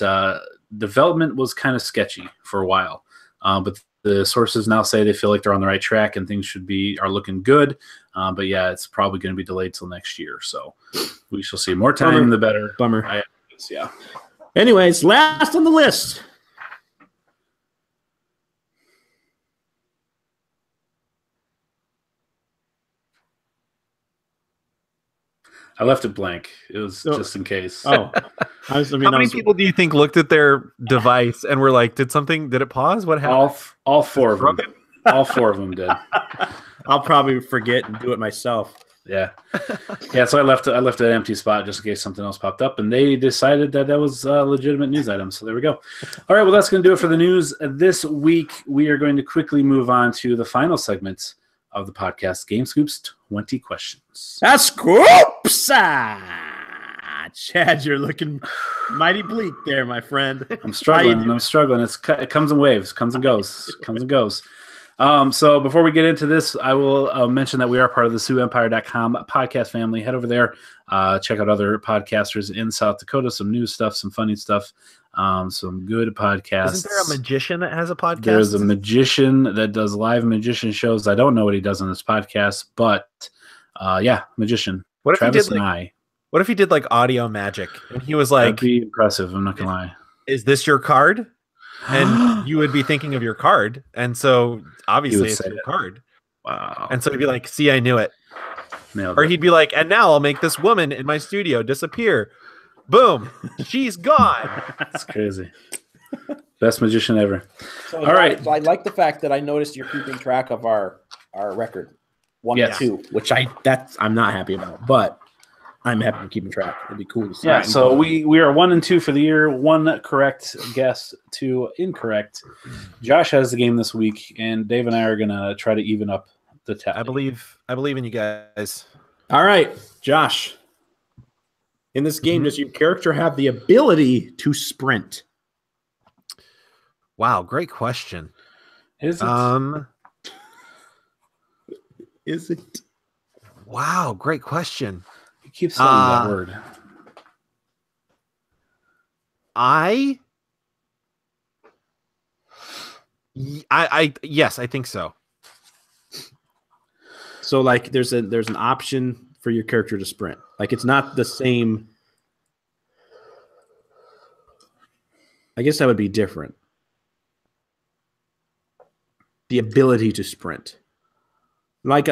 Speaker 1: development was kind of sketchy for a while, but the sources now say they feel like they're on the right track and things are looking good. But yeah, it's probably going to be delayed till next year. So we shall see. More time, the better.
Speaker 3: Bummer.
Speaker 1: Yeah.
Speaker 3: Anyways, last on the list.
Speaker 1: I left it blank. It was just in case.
Speaker 3: Oh,
Speaker 2: how many people do you think looked at their device and were like, "Did it pause? What happened?"
Speaker 1: All four of them. All four of them did.
Speaker 3: I'll probably forget and do it myself.
Speaker 1: Yeah. Yeah, so I left an empty spot just in case something else popped up, and they decided that was a legitimate news item. So there we go. All right, well, that's going to do it for the news this week. We are going to quickly move on to the final segment of the podcast, Game Scoops 20 Questions.
Speaker 3: That's Scoops! Chad, you're looking mighty bleak there, my friend.
Speaker 1: I'm struggling. It comes in waves, comes and goes. So before we get into this, I will mention that we are part of the SiouxEmpire.com podcast family. Head over there, check out other podcasters in South Dakota, some new stuff, some funny stuff, some good podcasts.
Speaker 2: Isn't there a magician that has a podcast?
Speaker 1: There's a magician that does live magician shows. I don't know what he does on this podcast, but magician.
Speaker 2: What if
Speaker 1: Travis
Speaker 2: he did
Speaker 1: Nye.
Speaker 2: What if he did like audio magic and he was like,
Speaker 1: that'd be impressive. I'm not gonna lie.
Speaker 2: Is this your card? And you would be thinking of your card, and so obviously it's your card.
Speaker 1: Wow!
Speaker 2: And so he'd be like, "See, I knew it." Or he'd be like, "And now I'll make this woman in my studio disappear." Boom, she's gone.
Speaker 1: That's crazy. Best magician ever.
Speaker 4: So
Speaker 1: all right.
Speaker 4: I like the fact that I noticed you're keeping track of our record 1-2,
Speaker 3: which I'm not happy about, but I'm happy with keeping track. It'd be cool to see.
Speaker 1: Yeah, so we are 1-2 for the year. 1 correct guess, 2 incorrect. Josh has the game this week, and Dave and I are gonna try to even up the tally.
Speaker 2: I believe in you guys.
Speaker 3: All right, Josh. In this game, does your character have the ability to sprint?
Speaker 2: Wow, great question.
Speaker 1: Is it?
Speaker 3: Is it?
Speaker 2: Wow, great question.
Speaker 1: You keep saying that word.
Speaker 2: Yes, I think so.
Speaker 3: So like there's an option for your character to sprint. Like it's not the same. I guess that would be different. The ability to sprint. Like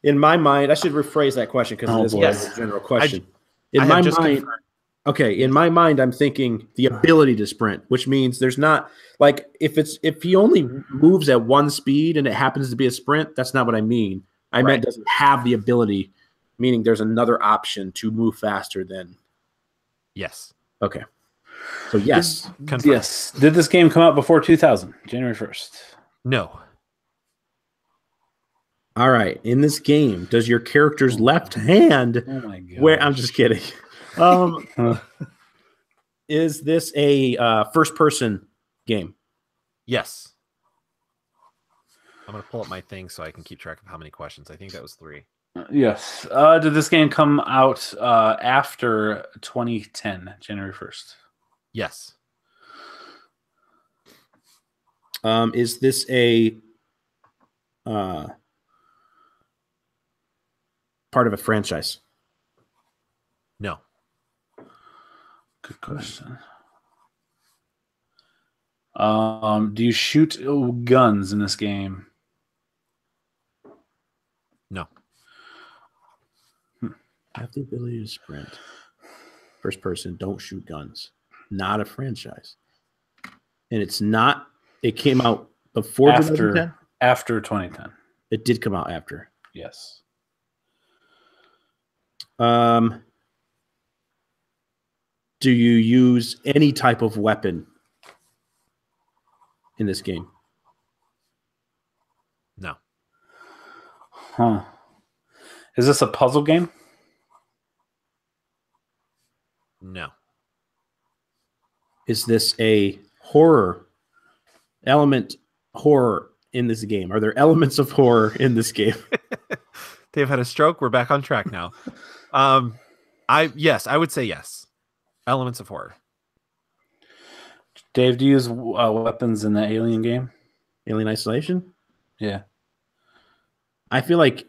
Speaker 3: in my mind, I should rephrase that question because it is a general question. In my mind, I'm thinking the ability to sprint, which means there's not like if he only moves at one speed and it happens to be a sprint, that's not what I mean. I meant doesn't have the ability, meaning there's another option to move faster than.
Speaker 2: Yes.
Speaker 3: Okay. So yes.
Speaker 1: Yes. Did this game come out before 2000, January 1st?
Speaker 2: No.
Speaker 3: All right. In this game, does your character's left hand?
Speaker 1: Oh my god!
Speaker 3: Where I'm just kidding. Is this a first-person game?
Speaker 2: Yes. I'm gonna pull up my thing so I can keep track of how many questions. I think that was 3.
Speaker 1: Yes. Did this game come out after 2010, January 1st?
Speaker 2: Yes.
Speaker 3: Is this a part of a franchise?
Speaker 2: No.
Speaker 1: Good question. Do you shoot guns in this game?
Speaker 2: No.
Speaker 3: Have the ability to sprint. First person, don't shoot guns. Not a franchise. And it's not. It came out before 2010?
Speaker 1: After 2010.
Speaker 3: It did come out after.
Speaker 1: Yes.
Speaker 3: Do you use any type of weapon in this game?
Speaker 2: No.
Speaker 1: Huh. Is this a puzzle game?
Speaker 2: No.
Speaker 3: Is this a horror horror in this game? Are there elements of horror in this game?
Speaker 2: Dave had a stroke. We're back on track now. Yes, I would say yes. Elements of horror.
Speaker 1: Dave, do you use weapons in the Alien game?
Speaker 3: Alien Isolation?
Speaker 1: Yeah.
Speaker 3: I feel like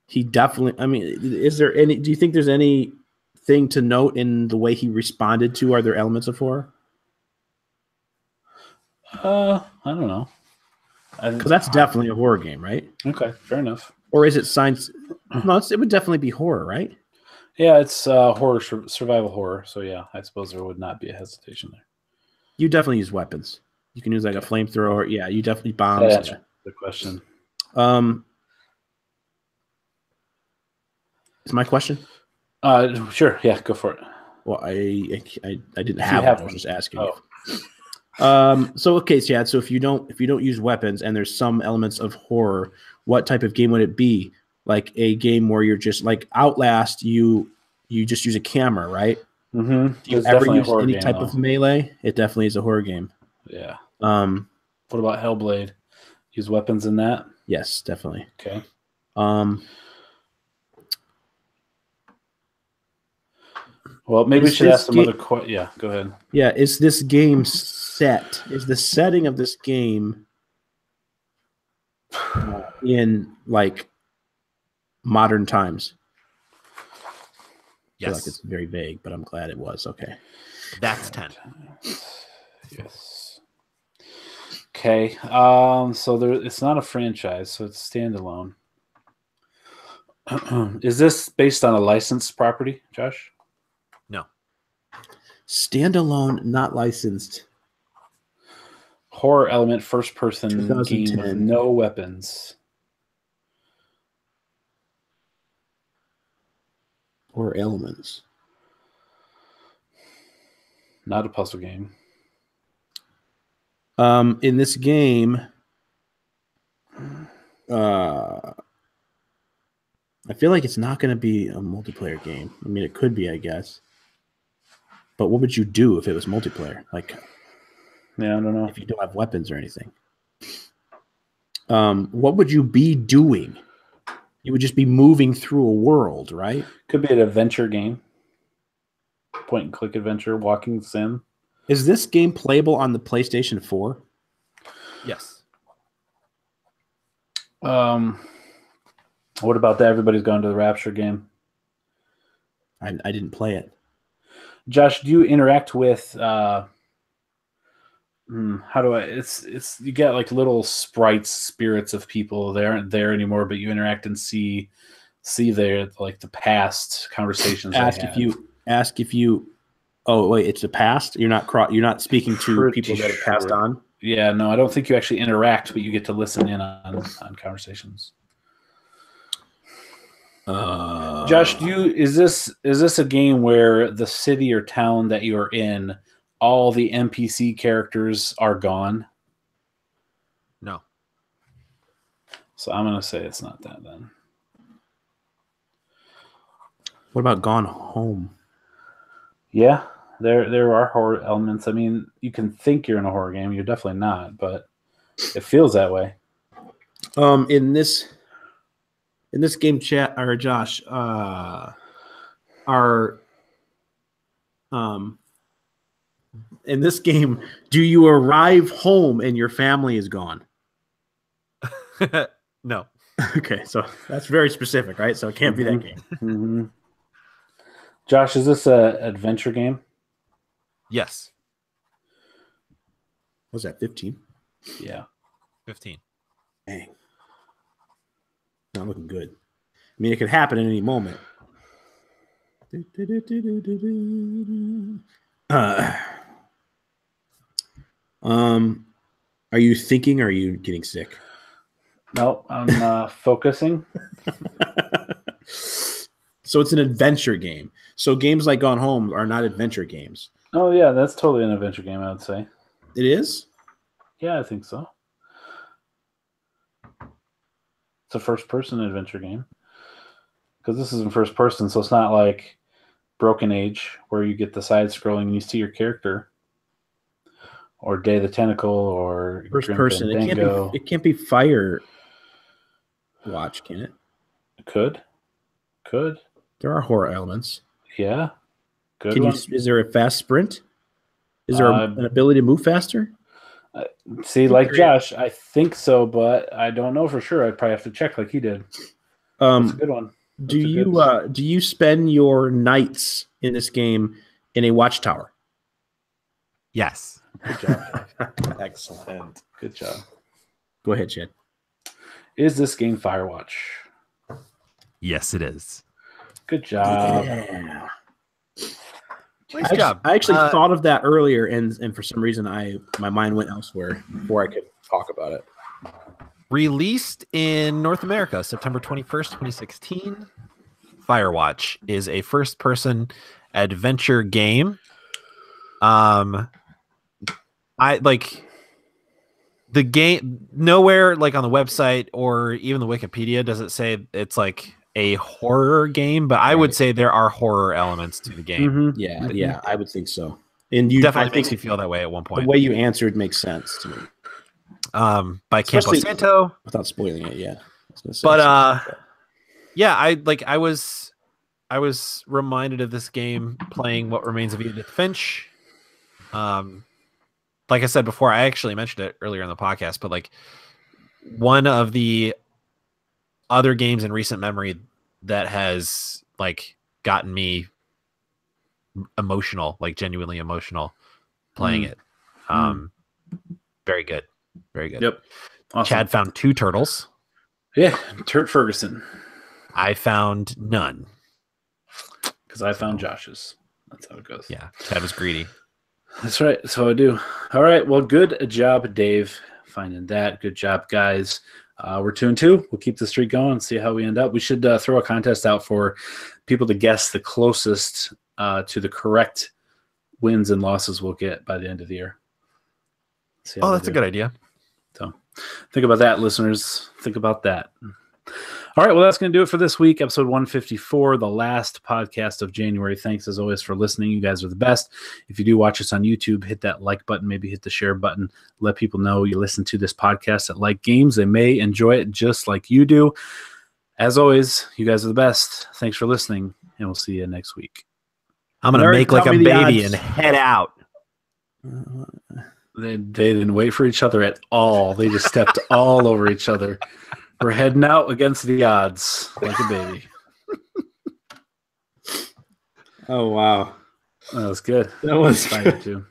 Speaker 3: he definitely. I mean, is there any? Do you think there's anything to note in the way he responded to? Are there elements of horror?
Speaker 1: I don't know.
Speaker 3: Because that's definitely a horror game, right?
Speaker 1: Okay, fair enough.
Speaker 3: Or is it science? No, it would definitely be horror, right?
Speaker 1: Yeah, it's horror, survival horror. So yeah, I suppose there would not be a hesitation there.
Speaker 3: You definitely use weapons. You can use like a flamethrower. Yeah, you definitely bombs.
Speaker 1: That's the question.
Speaker 4: Is my question?
Speaker 1: Sure. Yeah, go for it.
Speaker 4: Well, I didn't have one. I was just asking.
Speaker 1: Oh.
Speaker 4: So okay, Chad. So if you don't use weapons and there's some elements of horror, what type of game would it be? Like a game where you're just like Outlast, you just use a camera, right?
Speaker 1: Mm-hmm.
Speaker 4: Do you ever use any type of melee? It definitely is a horror game.
Speaker 1: Yeah. What about Hellblade? Use weapons in that?
Speaker 4: Yes, definitely.
Speaker 1: Okay. Well, maybe we should ask some other questions. Yeah, go ahead.
Speaker 4: Yeah, is this game set? Is the setting of this game in like modern times?
Speaker 2: Yes.
Speaker 4: I feel like it's very vague, but I'm glad it was. Okay.
Speaker 2: That's 10.
Speaker 1: Yes. Okay. So it's not a franchise, so it's standalone. Is this based on a licensed property, Josh?
Speaker 2: No.
Speaker 4: Standalone, not licensed.
Speaker 1: Horror element, first person game with no weapons.
Speaker 4: Horror elements.
Speaker 1: Not a puzzle game.
Speaker 4: In this game, I feel like it's not going to be a multiplayer game. I mean, it could be, I guess. But what would you do if it was multiplayer? Like,
Speaker 1: yeah, I don't know.
Speaker 4: If you don't have weapons or anything. What would you be doing? You would just be moving through a world, right?
Speaker 1: Could be an adventure game. Point and click adventure, walking sim.
Speaker 4: Is this game playable on the PlayStation 4?
Speaker 2: Yes.
Speaker 1: What about that? Everybody's gone to the Rapture game.
Speaker 4: I didn't play it.
Speaker 1: Josh, do you interact with how do I it's you get like little sprites, spirits of people. They aren't there anymore, but you interact and see their like the past conversations.
Speaker 4: Ask if you oh wait, it's the past? You're not speaking to people that have passed on?
Speaker 1: Yeah, no, I don't think you actually interact, but you get to listen in on conversations. Josh, is this a game where the city or town that you're in, all the NPC characters are gone?
Speaker 2: No.
Speaker 1: So I'm gonna say it's not that then.
Speaker 4: What about Gone Home?
Speaker 1: Yeah, there are horror elements. I mean, you can think you're in a horror game. You're definitely not, but it feels that way.
Speaker 4: In this game, chat or Josh, in this game, do you arrive home and your family is gone?
Speaker 2: No.
Speaker 4: Okay, so that's very specific, right? So it can't be that game.
Speaker 1: Mm-hmm. Josh, is this an adventure game?
Speaker 2: Yes.
Speaker 4: Was that 15?
Speaker 1: Yeah.
Speaker 2: 15.
Speaker 4: Dang. Not looking good. I mean, it could happen at any moment. Are you thinking or are you getting sick?
Speaker 1: No, I'm focusing.
Speaker 4: So it's an adventure game. So games like Gone Home are not adventure games.
Speaker 1: Oh, yeah, that's totally an adventure game, I would say.
Speaker 4: It is?
Speaker 1: Yeah, I think so. It's a first-person adventure game. Because this is in first person, so it's not like Broken Age, where you get the side-scrolling and you see your character. Or Day of the Tentacle, or
Speaker 4: first
Speaker 1: Grim
Speaker 4: person.
Speaker 1: Fandango.
Speaker 4: It can't be Fire Watch, can it?
Speaker 1: It could.
Speaker 4: There are horror elements.
Speaker 1: Yeah. Good.
Speaker 4: Is there a fast sprint? Is there an ability to move faster?
Speaker 1: See, like Josh, I think so, but I don't know for sure. I'd probably have to check like he did. That's a good one.
Speaker 4: Do you spend your nights in this game in a watchtower?
Speaker 2: Yes.
Speaker 1: Good job.
Speaker 4: Excellent.
Speaker 1: Good job.
Speaker 4: Go ahead, Chad.
Speaker 1: Is this game Firewatch?
Speaker 2: Yes, it is.
Speaker 1: Good job.
Speaker 4: Yeah.
Speaker 2: Nice job.
Speaker 4: I actually thought of that earlier, and for some reason, my mind went elsewhere before I could talk about it.
Speaker 2: Released in North America, September 21st, 2016. Firewatch is a first-person adventure game. I like the game. Nowhere like on the website or even the Wikipedia does it say it's like a horror game, but I would say there are horror elements to the game.
Speaker 4: Mm-hmm. Yeah, I would think so. And you
Speaker 2: definitely makes me feel that way at one point.
Speaker 4: The way you answered makes sense to me.
Speaker 2: By Campo Santo,
Speaker 4: without spoiling it, yeah.
Speaker 2: But I was reminded of this game playing What Remains of Edith Finch. Like I said before, I actually mentioned it earlier in the podcast, but like one of the other games in recent memory that has like gotten me emotional, like genuinely emotional playing it. Very good. Very good.
Speaker 1: Yep. Awesome.
Speaker 2: Chad found 2 turtles.
Speaker 1: Yeah. Turt Ferguson.
Speaker 2: I found none.
Speaker 1: Because I found Josh's. That's how it goes.
Speaker 2: Yeah. Chad was greedy.
Speaker 1: That's right. That's how I do. All right. Well, good job, Dave, finding that. Good job, guys. We're 2-2. We'll keep the streak going and see how we end up. We should throw a contest out for people to guess the closest to the correct wins and losses we'll get by the end of the year.
Speaker 2: Oh, that's a good idea.
Speaker 1: So think about that, listeners. Think about that. All right, well, that's going to do it for this week, episode 154, the last podcast of January. Thanks, as always, for listening. You guys are the best. If you do watch us on YouTube, hit that like button, maybe hit the share button. Let people know you listen to this podcast that like games. They may enjoy it just like you do. As always, you guys are the best. Thanks for listening, and we'll see you next week.
Speaker 2: I'm going to make like a baby and head out.
Speaker 1: They didn't wait for each other at all. They just stepped all over each other. We're heading out against the odds like a baby.
Speaker 3: Oh, wow.
Speaker 1: That was good.
Speaker 3: That was good.
Speaker 1: Too.